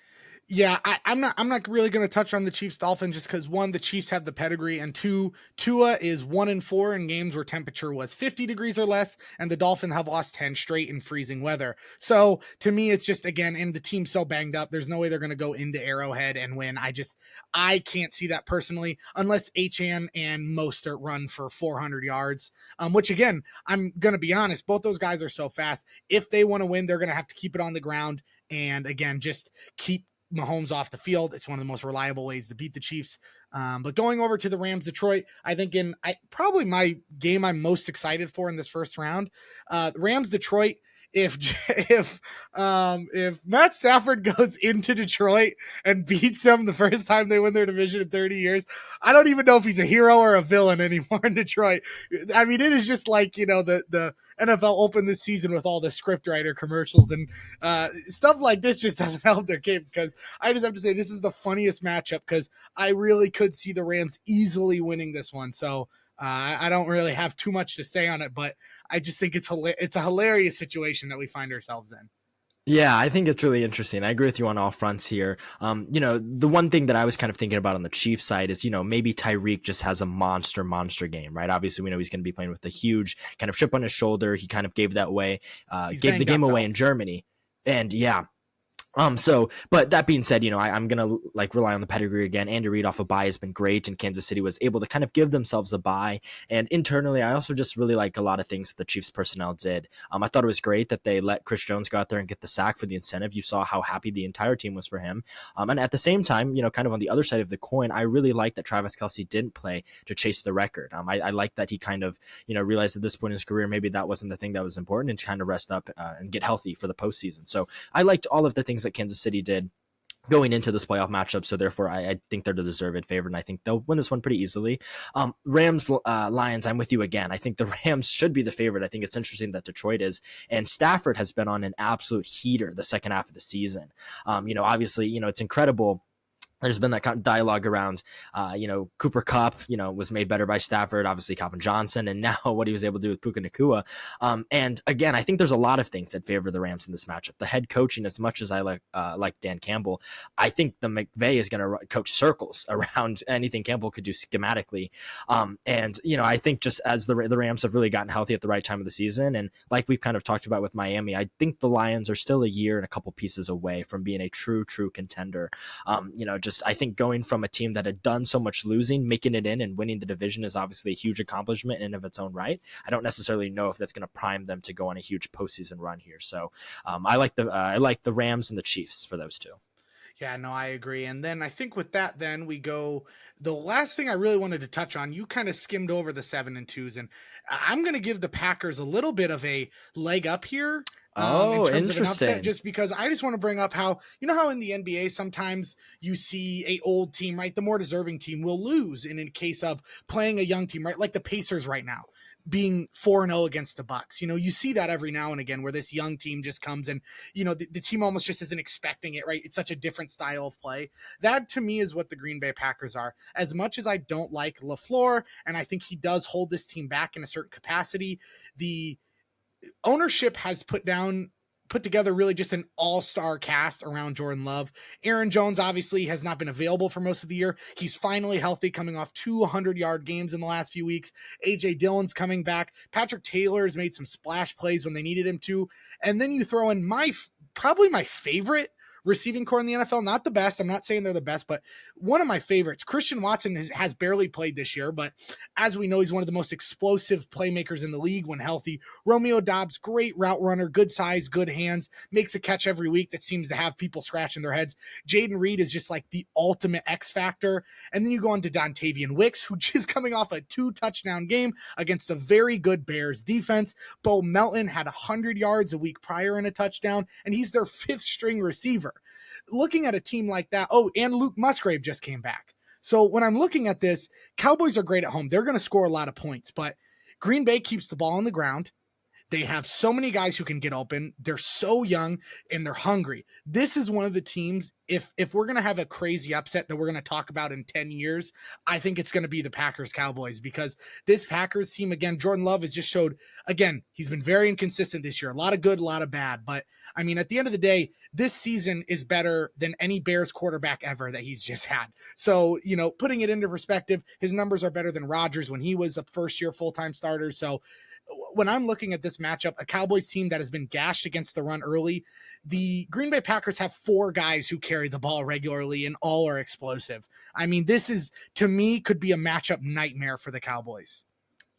Yeah, I'm not really going to touch on the Chiefs Dolphins just because, one, the Chiefs have the pedigree, and two, Tua is 1-4 in games where temperature was 50 degrees or less, and the Dolphins have lost 10 straight in freezing weather. So to me, it's just, again, and the team's so banged up, there's no way they're going to go into Arrowhead and win. I can't see that personally, unless Achane and Mostert run for 400 yards, which, again, I'm going to be honest, both those guys are so fast. If they want to win, they're going to have to keep it on the ground and, again, just keep Mahomes off the field. It's one of the most reliable ways to beat the Chiefs. But going over to the Rams Detroit, I think probably my game I'm most excited for in this first round, Rams Detroit. If Matt Stafford goes into Detroit and beats them the first time they win their division in 30 years, I don't even know if he's a hero or a villain anymore in Detroit. It is just like, the NFL opened this season with all the scriptwriter commercials and stuff like this just doesn't help their game, because I just have to say this is the funniest matchup, because I really could see the Rams easily winning this one. So I don't really have too much to say on it, but I just think it's a hilarious situation that we find ourselves in. Yeah, I think it's really interesting. I agree with you on all fronts here. The one thing that I was kind of thinking about on the Chiefs side is, maybe Tyreek just has a monster game, right? Obviously, we know he's going to be playing with a huge kind of chip on his shoulder. He kind of gave that away, gave the game away in Germany. And yeah. But that being said, I'm going to rely on the pedigree again. Andy Reid off a bye has been great, and Kansas City was able to kind of give themselves a bye. And internally, I also just really like a lot of things that the Chiefs personnel did. I thought it was great that they let Chris Jones go out there and get the sack for the incentive. You saw how happy the entire team was for him. And at the same time, kind of on the other side of the coin, I really like that Travis Kelce didn't play to chase the record. I like that he kind of, realized at this point in his career, maybe that wasn't the thing that was important, and to kind of rest up and get healthy for the postseason. So I liked all of the things that Kansas City did going into this playoff matchup. So therefore, I think they're the deserved favorite, and I think they'll win this one pretty easily. Rams, Lions, I'm with you again. I think the Rams should be the favorite. I think it's interesting that Detroit is, and Stafford has been on an absolute heater the second half of the season. Obviously, it's incredible there's been that kind of dialogue around, Cooper Kupp, was made better by Stafford, obviously Calvin Johnson, and now what he was able to do with Puka Nacua. And again, I think there's a lot of things that favor the Rams in this matchup. The head coaching, as much as I like Dan Campbell, I think the McVay is going to coach circles around anything Campbell could do schematically. I think just as the Rams have really gotten healthy at the right time of the season, and like we've kind of talked about with Miami, I think the Lions are still a year and a couple pieces away from being a true contender. I think going from a team that had done so much losing, making it in and winning the division is obviously a huge accomplishment in and of its own right. I don't necessarily know if that's going to prime them to go on a huge postseason run here. So I like the Rams and the Chiefs for those two. Yeah, no, I agree. And then I think with that, then we go. The last thing I really wanted to touch on, you kind of skimmed over the 7-2s, and I'm going to give the Packers a little bit of a leg up here. In Oh, terms of an upset, interesting. just because I just want to bring up how, how in the NBA sometimes you see a old team, right? The more deserving team will lose. And in case of playing a young team, right? Like the Pacers right now being 4-0 against the Bucks. You see that every now and again where this young team just comes and, the team almost just isn't expecting it, right? It's such a different style of play. That to me is what the Green Bay Packers are. As much as I don't like LaFleur, and I think he does hold this team back in a certain capacity, the ownership has put together really just an all-star cast around Jordan Love. Aaron Jones obviously has not been available for most of the year. He's finally healthy, coming off 200-yard games in the last few weeks. AJ Dillon's coming back. Patrick Taylor has made some splash plays when they needed him to. And then you throw in probably my favorite receiving core in the NFL. Not the best. I'm not saying they're the best, but one of my favorites. Christian Watson has barely played this year, but as we know, he's one of the most explosive playmakers in the league when healthy. Romeo Doubs, great route runner, good size, good hands, makes a catch every week that seems to have people scratching their heads. Jaden Reed is just like the ultimate X factor. And then you go on to Dontavian Wicks, who is coming off a 2-touchdown game against a very good Bears defense. Bo Melton had 100 yards a week prior in a touchdown, and he's their 5th string receiver. Looking at a team like that, and Luke Musgrave just came back. So when I'm looking at this, Cowboys are great at home. They're going to score a lot of points, but Green Bay keeps the ball on the ground. They have so many guys who can get open. They're so young and they're hungry. This is one of the teams, if we're going to have a crazy upset that we're going to talk about in 10 years, I think it's going to be the Packers Cowboys, because this Packers team, again, Jordan Love has just showed, again, he's been very inconsistent this year. A lot of good, a lot of bad. But I mean, at the end of the day, this season is better than any Bears quarterback ever that he's just had. So, putting it into perspective, his numbers are better than Rodgers when he was a first-year full-time starter. So when I'm looking at this matchup, a Cowboys team that has been gashed against the run early, the Green Bay Packers have 4 guys who carry the ball regularly and all are explosive. I mean, this is, to me, could be a matchup nightmare for the Cowboys.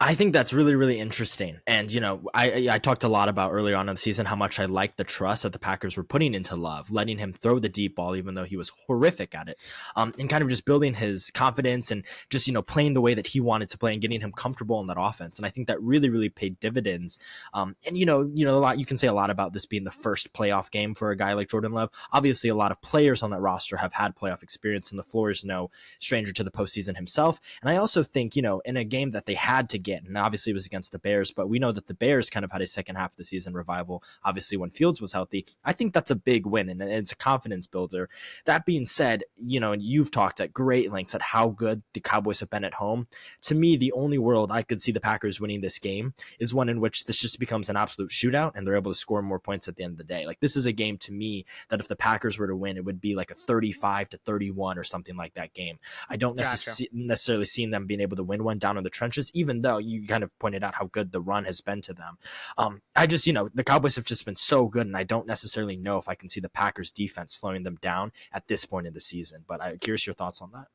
I think that's really, really interesting. And, I talked a lot about earlier on in the season how much I liked the trust that the Packers were putting into Love, letting him throw the deep ball, even though he was horrific at it, and kind of just building his confidence and just, playing the way that he wanted to play and getting him comfortable in that offense. And I think that really, really paid dividends. A lot, you can say a lot about this being the first playoff game for a guy like Jordan Love. Obviously, a lot of players on that roster have had playoff experience, and LaFleur is no stranger to the postseason himself. And I also think, in a game that they had to get, and obviously it was against the Bears, but we know that the Bears kind of had a second half of the season revival, obviously when Fields was healthy. I think that's a big win, and it's a confidence builder. That being said, and you've talked at great lengths at how good the Cowboys have been at home. To me, the only world I could see the Packers winning this game is one in which this just becomes an absolute shootout and they're able to score more points at the end of the day. Like, this is a game to me that if the Packers were to win, it would be like a 35-31 or something like that game. I don't necessarily see them being able to win one down in the trenches, even though you kind of pointed out how good the run has been to them. The Cowboys have just been so good, and I don't necessarily know if I can see the Packers defense slowing them down at this point in the season, but I'm curious your thoughts on that.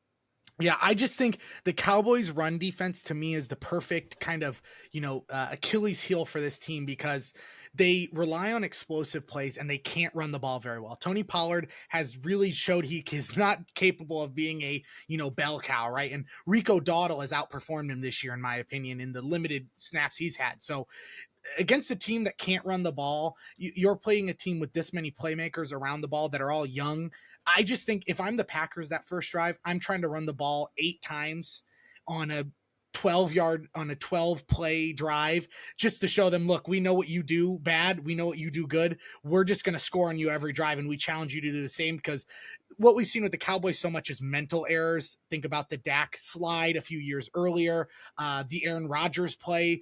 Yeah, I just think the Cowboys run defense to me is the perfect kind of, Achilles heel for this team, because they rely on explosive plays and they can't run the ball very well. Tony Pollard has really showed he is not capable of being a, bell cow, right? And Rico Dowdle has outperformed him this year, in my opinion, in the limited snaps he's had. So against a team that can't run the ball, you're playing a team with this many playmakers around the ball that are all young. I just think if I'm the Packers that first drive, I'm trying to run the ball 8 times on a on a 12 play drive just to show them, look, we know what you do bad, we know what you do good, we're just going to score on you every drive, and we challenge you to do the same. Because what we've seen with the Cowboys so much is mental errors. Think about the Dak slide a few years earlier, the Aaron Rodgers play,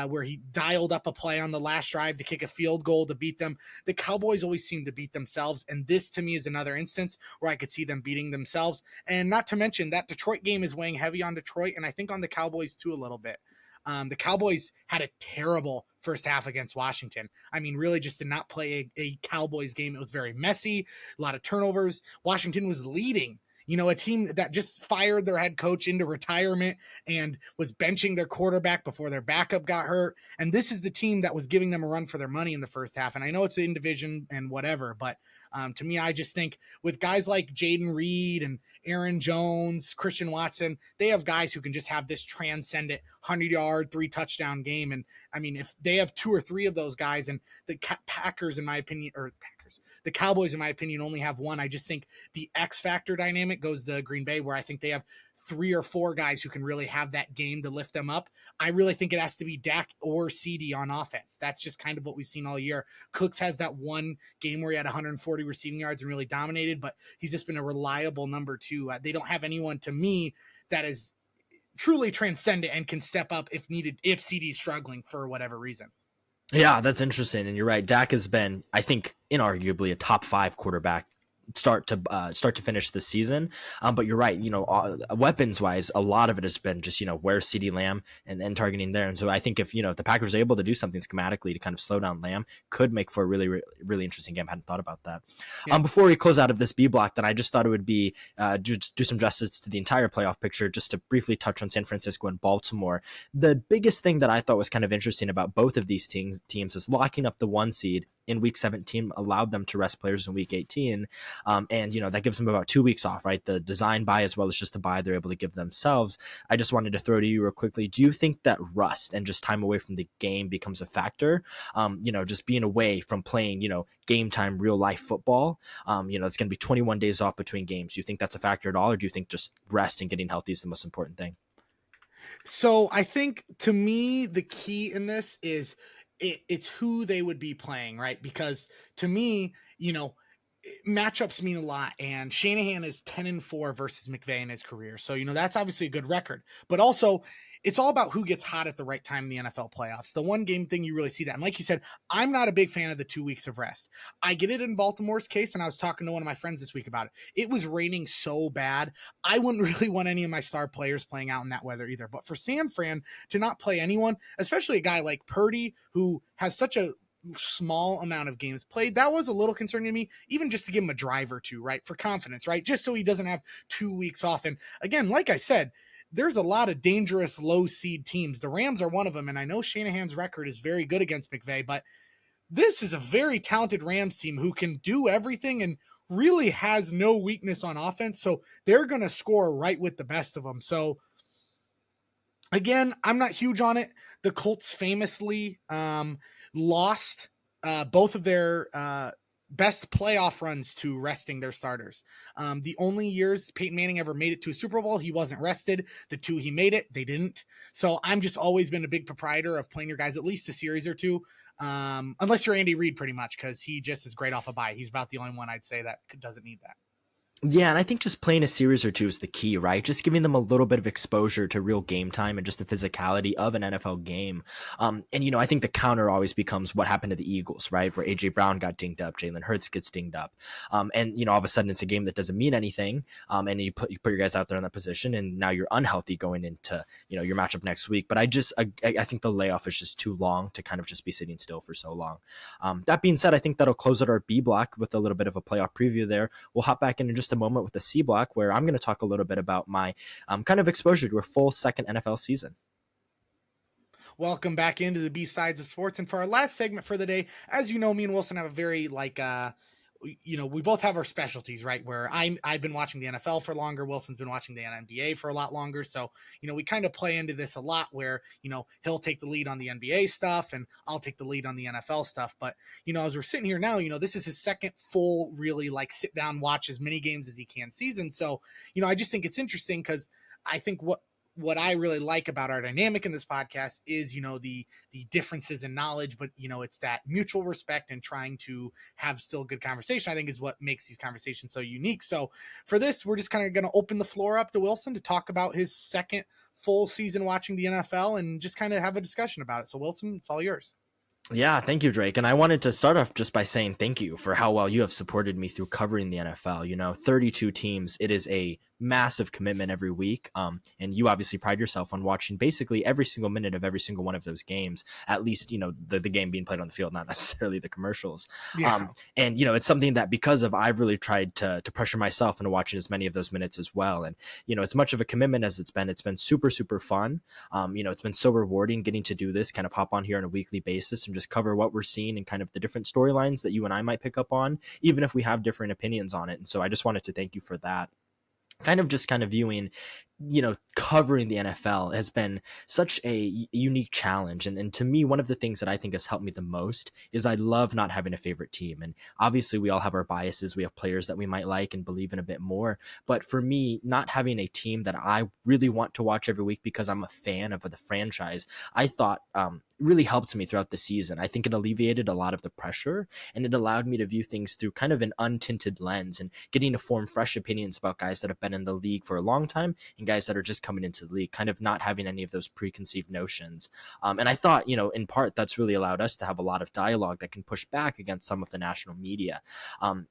where he dialed up a play on the last drive to kick a field goal to beat them. The Cowboys always seem to beat themselves, and this to me is another instance where I could see them beating themselves. And not to mention that Detroit game is weighing heavy on Detroit, and I think on the Cowboys too a little bit. The Cowboys had a terrible first half against Washington. I mean, really just did not play a Cowboys game. It was very messy, a lot of turnovers. Washington was leading, a team that just fired their head coach into retirement and was benching their quarterback before their backup got hurt. And this is the team that was giving them a run for their money in the first half. And I know it's in division and whatever, but to me, I just think with guys like Jaden Reed and Aaron Jones, Christian Watson, they have guys who can just have this transcendent 100-yard, 3-touchdown game. And I mean, if they have 2 or 3 of those guys, and the Packers, in my opinion, the Cowboys, in my opinion, only have one. I just think the X factor dynamic goes to Green Bay, where I think they have 3 or 4 guys who can really have that game to lift them up. I really think it has to be Dak or CD on offense. That's just kind of what we've seen all year. Cooks has that one game where he had 140 receiving yards and really dominated, but he's just been a reliable number 2. They don't have anyone, to me, that is truly transcendent and can step up if needed, if CD's struggling for whatever reason. Yeah, that's interesting, and you're right. Dak has been, I think, inarguably a top 5 quarterback start to finish this season. But you're right. Weapons wise, a lot of it has been just where's CeeDee Lamb and targeting there. And so I think if the Packers are able to do something schematically to kind of slow down Lamb, could make for a really really interesting game. I hadn't thought about that. Yeah. Before we close out of this B block, then I just thought it would be do some justice to the entire playoff picture. Just to briefly touch on San Francisco and Baltimore. The biggest thing that I thought was kind of interesting about both of these teams is locking up the 1 seed in week 17 allowed them to rest players in week 18. And that gives them about 2 weeks off, right? The design buy as well as just the buy they're able to give themselves. I just wanted to throw to you real quickly. Do you think that rust and just time away from the game becomes a factor? Just being away from playing, game time, real life football. It's going to be 21 days off between games. Do you think that's a factor at all? Or do you think just rest and getting healthy is the most important thing? So I think, to me, the key in this is it's who they would be playing, right? Because to me, matchups mean a lot, and Shanahan is 10-4 versus McVay in his career. So, that's obviously a good record, but also it's all about who gets hot at the right time in the NFL playoffs. The one game thing you really see that. And like you said, I'm not a big fan of the 2 weeks of rest. I get it in Baltimore's case. And I was talking to one of my friends this week about it. It was raining so bad. I wouldn't really want any of my star players playing out in that weather either. But for San Fran to not play anyone, especially a guy like Purdy, who has such a small amount of games played, that was a little concerning to me, even just to give him a drive or 2, right? For confidence, right? Just so he doesn't have 2 weeks off. And again, like I said, there's a lot of dangerous low seed teams. The Rams are one of them. And I know Shanahan's record is very good against McVay, but this is a very talented Rams team who can do everything and really has no weakness on offense. So they're going to score right with the best of them. So again, I'm not huge on it. The Colts famously lost both of their best playoff runs to resting their starters. The only years Peyton Manning ever made it to a Super Bowl, he wasn't rested. The 2 he made it, they didn't. So I'm just always been a big proprietor of playing your guys at least a series or 2, unless you're Andy Reid, pretty much, because he just is great off a bye. He's about the only one I'd say that doesn't need that. Yeah, and I think just playing a series or 2 is the key, right? Just giving them a little bit of exposure to real game time and just the physicality of an NFL game. And I think the counter always becomes what happened to the Eagles, right? Where AJ Brown got dinged up, Jalen Hurts gets dinged up. And all of a sudden it's a game that doesn't mean anything. And you put your guys out there in that position, and now you're unhealthy going into, your matchup next week. But I think the layoff is just too long to kind of just be sitting still for so long. That being said, I think that'll close out our B block with a little bit of a playoff preview there. We'll hop back in just a moment with the C block, where I'm going to talk a little bit about my kind of exposure to a full second NFL season. Welcome back into the B-Sides of Sports. And for our last segment for the day, as you know, me and Wilson have a very we both have our specialties, right? Where I've been watching the NFL for longer. Wilson's been watching the NBA for a lot longer. So, we kind of play into this a lot where, he'll take the lead on the NBA stuff and I'll take the lead on the NFL stuff. But, as we're sitting here now, this is his second full, really sit down, watch as many games as he can season. So, I just think it's interesting because I think what what I really like about our dynamic in this podcast is, the differences in knowledge, but it's that mutual respect and trying to have still good conversation, I think, is what makes these conversations so unique. So for this, we're just kind of going to open the floor up to Wilson to talk about his second full season watching the NFL and just kind of have a discussion about it. So Wilson, it's all yours. Yeah, thank you, Drake. And I wanted to start off just by saying thank you for how well you have supported me through covering the NFL. 32 teams, it is a massive commitment every week. And you obviously pride yourself on watching basically every single minute of every single one of those games, at least, the game being played on the field, not necessarily the commercials. Yeah. And, it's something that because of, I've really tried to pressure myself into watching as many of those minutes as well. And, as much of a commitment as it's been super, super fun. It's been so rewarding getting to do this, kind of hop on here on a weekly basis and just cover what we're seeing and kind of the different storylines that you and I might pick up on, even if we have different opinions on it. And so I just wanted to thank you for that. Kind of viewing, covering the NFL has been such a unique challenge. And to me, one of the things that I think has helped me the most is I love not having a favorite team. And obviously we all have our biases. We have players that we might like and believe in a bit more. But for me, not having a team that I really want to watch every week because I'm a fan of the franchise, I thought really helped me throughout the season. I think it alleviated a lot of the pressure, and it allowed me to view things through kind of an untinted lens and getting to form fresh opinions about guys that have been in the league for a long time and guys that are just coming into the league, kind of not having any of those preconceived notions. And I thought, in part, that's really allowed us to have a lot of dialogue that can push back against some of the national media.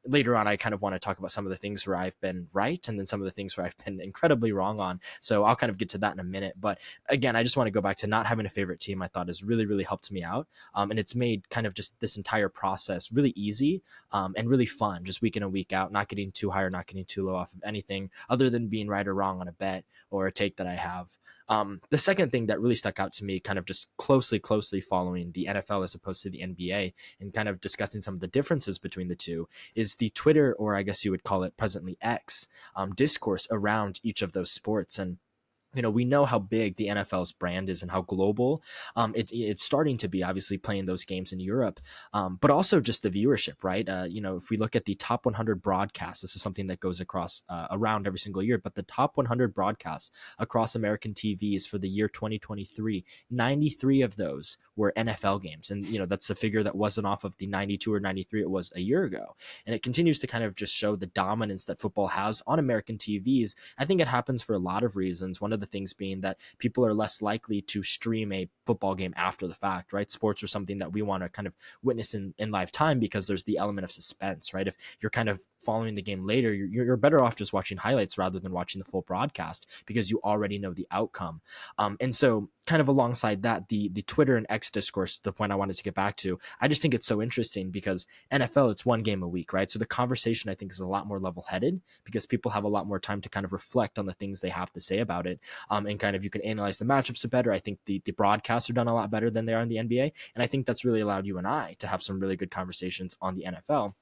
Later on, I kind of want to talk about some of the things where I've been right and then some of the things where I've been incredibly wrong on. So I'll kind of get to that in a minute. But again, I just want to go back to not having a favorite team. I thought has really helped me out. And it's made kind of just this entire process really easy and really fun, just week in and week out, not getting too high or not getting too low off of anything other than being right or wrong on a bet or a take that I have. The second thing that really stuck out to me, kind of just closely following the NFL as opposed to the NBA and kind of discussing some of the differences between the two, is the Twitter, or I guess you would call it presently X, discourse around each of those sports. And we know how big the NFL's brand is and how global it's starting to be, obviously playing those games in Europe, but also just the viewership, right? If we look at the top 100 broadcasts, this is something that goes across around every single year, but the top 100 broadcasts across American TVs for the year 2023, 93 of those were NFL games. And, that's the figure that wasn't off of the 92 or 93 it was a year ago. And it continues to kind of just show the dominance that football has on American TVs. I think it happens for a lot of reasons. One of the things being that people are less likely to stream a football game after the fact, right? Sports are something that we want to kind of witness in live time because there's the element of suspense, right? If you're kind of following the game later, you're better off just watching highlights rather than watching the full broadcast because you already know the outcome. And so kind of alongside that, the Twitter and X discourse, the point I wanted to get back to, I just think it's so interesting because NFL, it's one game a week, right? So the conversation, I think, is a lot more level-headed because people have a lot more time to kind of reflect on the things they have to say about it. And kind of you can analyze the matchups better. I think the broadcasts are done a lot better than they are in the NBA. And I think that's really allowed you and I to have some really good conversations on the NFL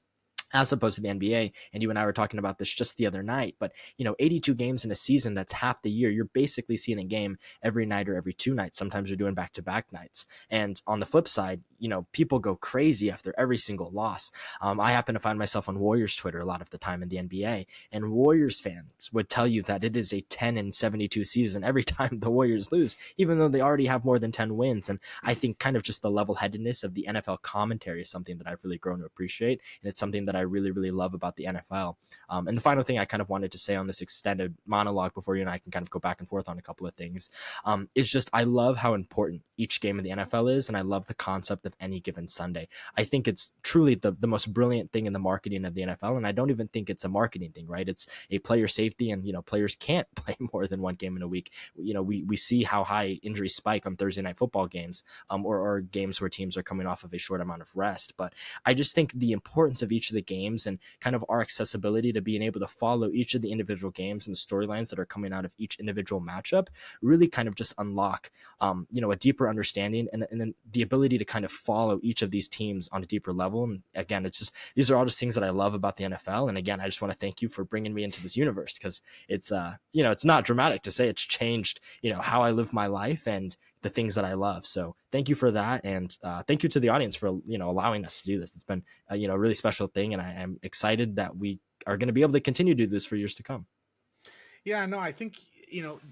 as opposed to the NBA. And you and I were talking about this just the other night, but 82 games in a season, that's half the year. You're basically seeing a game every night or every 2 nights. Sometimes you're doing back-to-back nights. And on the flip side, people go crazy after every single loss. I happen to find myself on Warriors Twitter a lot of the time in the NBA, and Warriors fans would tell you that it is a 10-72 season every time the Warriors lose, even though they already have more than 10 wins. And I think kind of just the level-headedness of the NFL commentary is something that I've really grown to appreciate. And it's something that I really love about the NFL. And the final thing I kind of wanted to say on this extended monologue before you and I can kind of go back and forth on a couple of things is just I love how important each game in the NFL is, and I love the concept of any given Sunday. I think it's truly the most brilliant thing in the marketing of the NFL, and I don't even think it's a marketing thing, right? It's a player safety, and players can't play more than one game in a week. We see how high injuries spike on Thursday night football games, or games where teams are coming off of a short amount of rest. But I just think the importance of each of the games and kind of our accessibility to being able to follow each of the individual games and the storylines that are coming out of each individual matchup really kind of just unlock a deeper understanding and then the ability to kind of follow each of these teams on a deeper level. And again, it's just, these are all just things that I love about the NFL. And again, I just want to thank you for bringing me into this universe, because it's it's not dramatic to say it's changed how I live my life and the things that I love. So thank you for that. And thank you to the audience for, allowing us to do this. It's been a really special thing. And I am excited that we are going to be able to continue to do this for years to come. Yeah, no, I think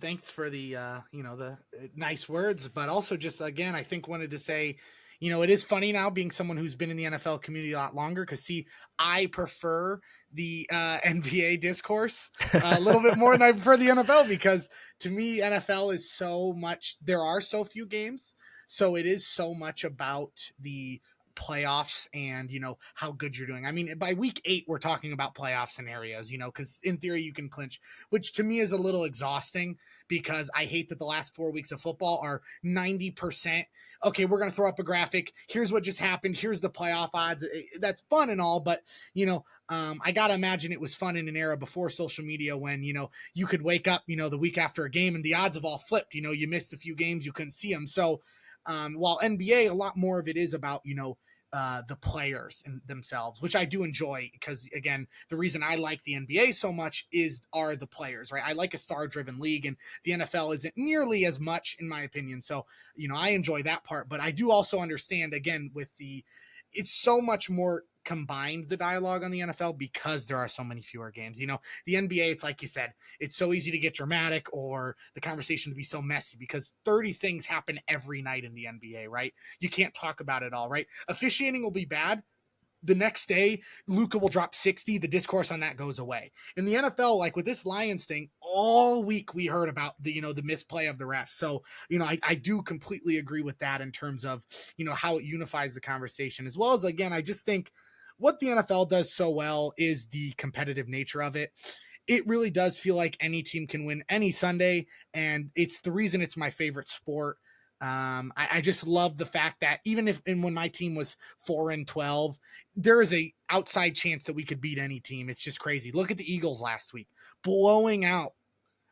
thanks for the the nice words, but also just again, I think wanted to say, it is funny now being someone who's been in the NFL community a lot longer, because see, I prefer the NBA discourse a little bit more than I prefer the NFL, because to me NFL is so much, there are so few games, so it is so much about the playoffs and how good you're doing. I mean, by week 8 we're talking about playoff scenarios, because in theory you can clinch, which to me is a little exhausting, because I hate that the last 4 weeks of football are 90%. Okay, we're going to throw up a graphic. Here's what just happened. Here's the playoff odds. That's fun and all, but I got to imagine it was fun in an era before social media when, you could wake up, the week after a game and the odds have all flipped. You missed a few games, you couldn't see them. So while NBA, a lot more of it is about, the players in themselves, which I do enjoy, because again, the reason I like the NBA so much are the players, right? I like a star driven league, and the NFL isn't nearly as much in my opinion. So, I enjoy that part, but I do also understand, again, it's so much more combined, the dialogue on the NFL, because there are so many fewer games. The NBA, it's like you said, it's so easy to get dramatic or the conversation to be so messy because 30 things happen every night in the NBA, right? You can't talk about it all, right? Officiating will be bad. The next day, Luka will drop 60. The discourse on that goes away. In the NFL, like with this Lions thing, all week we heard about the misplay of the refs. So, I do completely agree with that in terms of, how it unifies the conversation, as well as, again, I just think what the NFL does so well is the competitive nature of it. It really does feel like any team can win any Sunday, and it's the reason it's my favorite sport. I just love the fact that even if and when my team was 4-12, there is a outside chance that we could beat any team. It's just crazy. Look at the Eagles last week, blowing out,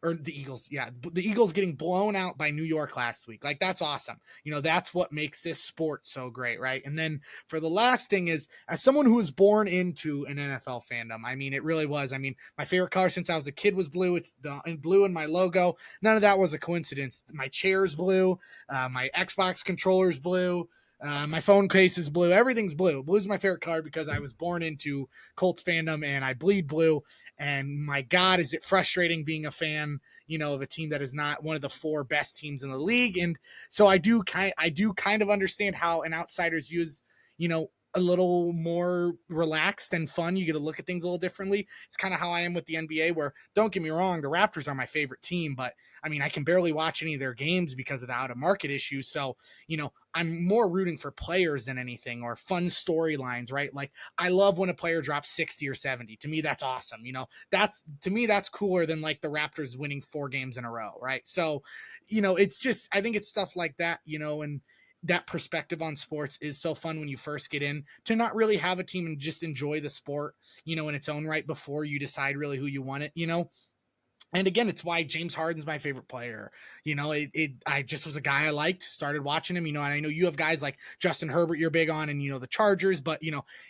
or the Eagles, yeah, the Eagles getting blown out by New York last week. Like, that's awesome. That's what makes this sport so great, right? And then for the last thing is, as someone who was born into an NFL fandom, I mean, it really was. I mean, my favorite color since I was a kid was blue. It's the blue in my logo. None of that was a coincidence. My chair's blue. My Xbox controller's blue. My phone case is blue. Everything's blue. Blue's my favorite color because I was born into Colts fandom and I bleed blue. And my God, is it frustrating being a fan, of a team that is not one of the 4 best teams in the league. And so I do kind of understand how an outsider's view is, a little more relaxed and fun. You get to look at things a little differently. It's kind of how I am with the NBA, where, don't get me wrong, the Raptors are my favorite team, but I mean, I can barely watch any of their games because of the out of market issues. So, I'm more rooting for players than anything, or fun storylines, right? Like, I love when a player drops 60 or 70. To me, that's awesome. To me, that's cooler than like the Raptors winning 4 games in a row, right? So, it's just, I think it's stuff like that, and that perspective on sports is so fun when you first get in, to not really have a team and just enjoy the sport, in its own right before you decide really who you want it. And again, it's why James Harden's my favorite player. I just was a guy I liked, started watching him, and I know you have guys like Justin Herbert you're big on, and the Chargers, but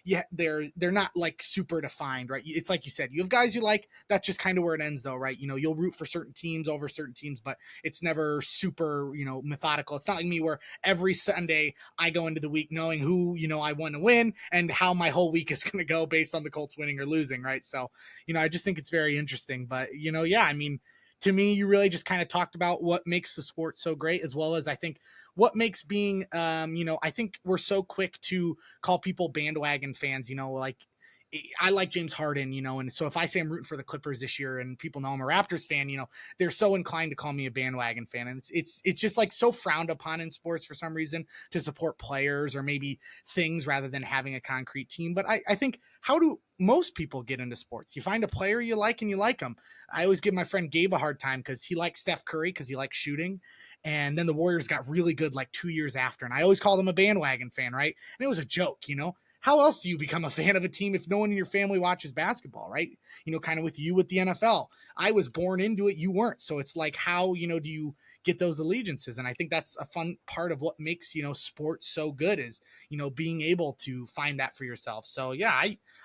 yeah, they're not like super defined, right? It's like you said, you have guys you like, that's just kind of where it ends though, right? You'll root for certain teams over certain teams, but it's never super, methodical. It's not like me, where every Sunday I go into the week knowing who, I want to win and how my whole week is going to go based on the Colts winning or losing, right? So, I just think it's very interesting, but yeah, I mean, to me, you really just kind of talked about what makes the sport so great, as well as I think what makes being, I think we're so quick to call people bandwagon fans, like, I like James Harden, and so if I say I'm rooting for the Clippers this year and people know I'm a Raptors fan, they're so inclined to call me a bandwagon fan. And it's just like so frowned upon in sports for some reason to support players or maybe things rather than having a concrete team. But I think, how do most people get into sports? You find a player you like and you like them. I always give my friend Gabe a hard time because he likes Steph Curry because he likes shooting. And then the Warriors got really good like 2 years after. And I always called him a bandwagon fan, right? And it was a joke, How else do you become a fan of a team if no one in your family watches basketball, right? Kind of with you with the NFL. I was born into it, you weren't. So it's like, how, do you get those allegiances? And I think that's a fun part of what makes, sports so good is, being able to find that for yourself. So yeah,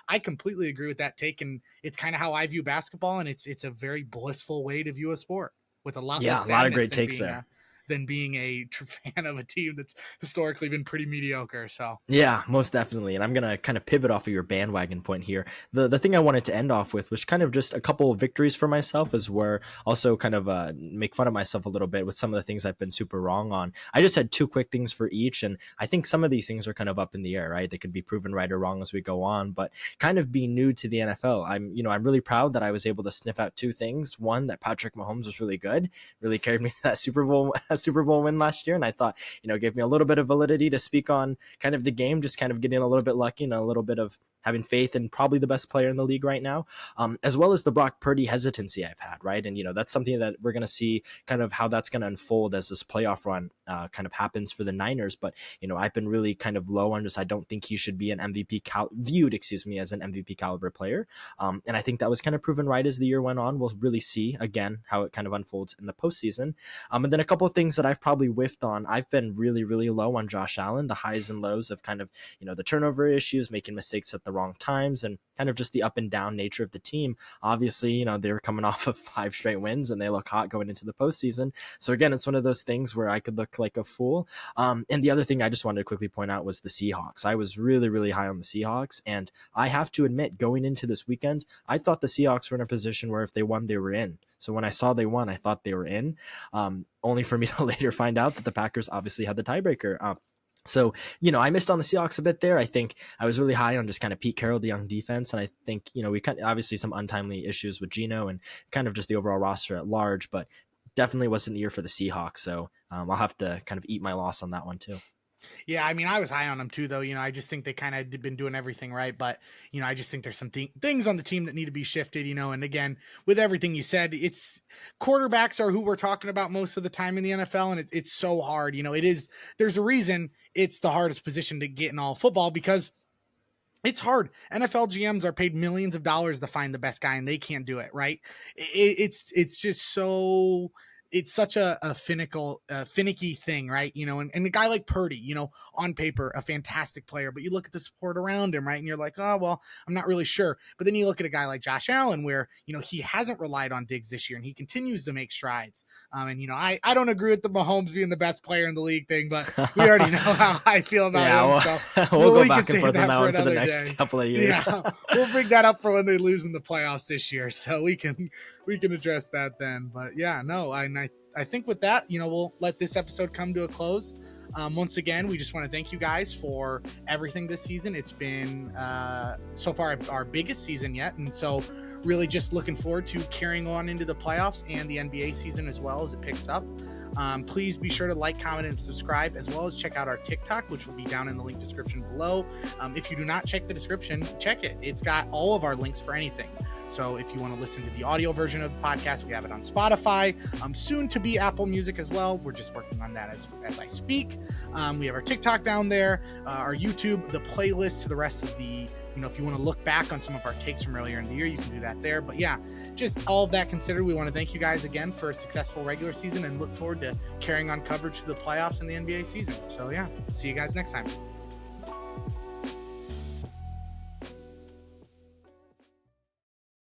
I completely agree with that take. And it's kind of how I view basketball. And it's a very blissful way to view a sport, with a lot Yeah, less a lot of sadness great than takes being there. than being a fan of a team that's historically been pretty mediocre. So Yeah, most definitely. And I'm going to kind of pivot off of your bandwagon point here. The thing I wanted to end off with was kind of just a couple of victories for myself, as where also kind of make fun of myself a little bit with some of the things I've been super wrong on. I just had two quick things for each. And I think some of these things are kind of up in the air, right? They could be proven right or wrong as we go on, but kind of being new to the NFL. I'm really proud that I was able to sniff out two things. One, that Patrick Mahomes was really good, really carried me to that Super Bowl win last year. And I thought, gave me a little bit of validity to speak on kind of the game, just kind of getting a little bit lucky and a little bit of having faith in probably the best player in the league right now, as well as the Brock Purdy hesitancy I've had, right? And, that's something that we're going to see kind of how that's going to unfold as this playoff run kind of happens for the Niners. But, I've been really kind of low on just, I don't think he should be an viewed as an MVP caliber player. And I think that was kind of proven right as the year went on. We'll really see again how it kind of unfolds in the postseason. And then a couple of things that I've probably whiffed on. I've been really, really low on Josh Allen, the highs and lows of kind of, the turnover issues, making mistakes at the wrong times, and kind of just the up and down nature of the team. Obviously, they were coming off of 5 straight wins and they look hot going into the postseason. So again, it's one of those things where I could look like a fool. And the other thing I just wanted to quickly point out was the Seahawks. I was really, really high on the Seahawks. And I have to admit, going into this weekend, I thought the Seahawks were in a position where if they won, they were in. So when I saw they won, I thought they were in, only for me to later find out that the Packers obviously had the tiebreaker. So, I missed on the Seahawks a bit there. I think I was really high on just kind of Pete Carroll, the young defense. And I think, we kind of obviously some untimely issues with Geno and kind of just the overall roster at large, but definitely wasn't the year for the Seahawks. So I'll have to kind of eat my loss on that one too. Yeah, I mean, I was high on them too, though. I just think they kind of been doing everything right. But, I just think there's some things on the team that need to be shifted, and again, with everything you said, it's quarterbacks are who we're talking about most of the time in the NFL. And it's so hard. There's a reason it's the hardest position to get in all football, because it's hard. NFL GMs are paid millions of dollars to find the best guy, and they can't do it. Right. It's just so... It's such a finicky thing, right? And a guy like Purdy, on paper, a fantastic player, but you look at the support around him, right? And you're like, oh, well, I'm not really sure. But then you look at a guy like Josh Allen, where, he hasn't relied on Diggs this year and he continues to make strides. And, I don't agree with the Mahomes being the best player in the league thing, but we already know how I feel about him. So we'll go back and forth on that one for the next couple of years. Yeah, we'll bring that up for when they lose in the playoffs this year. So we can address that then. But yeah, no, I think with that, we'll let this episode come to a close. Once again, we just want to thank you guys for everything this season. It's been so far our biggest season yet. And so really just looking forward to carrying on into the playoffs and the NBA season as well as it picks up. Please be sure to like, comment, and subscribe, as well as check out our TikTok, which will be down in the link description below. If you do not check the description, check it. It's got all of our links for anything. So if you want to listen to the audio version of the podcast, we have it on Spotify, soon to be Apple Music as well. We're just working on that as I speak. We have our TikTok down there, our YouTube, the playlist to the rest of the, if you want to look back on some of our takes from earlier in the year, you can do that there. But yeah, just all of that considered, we want to thank you guys again for a successful regular season and look forward to carrying on coverage to the playoffs and the NBA season. So yeah, see you guys next time.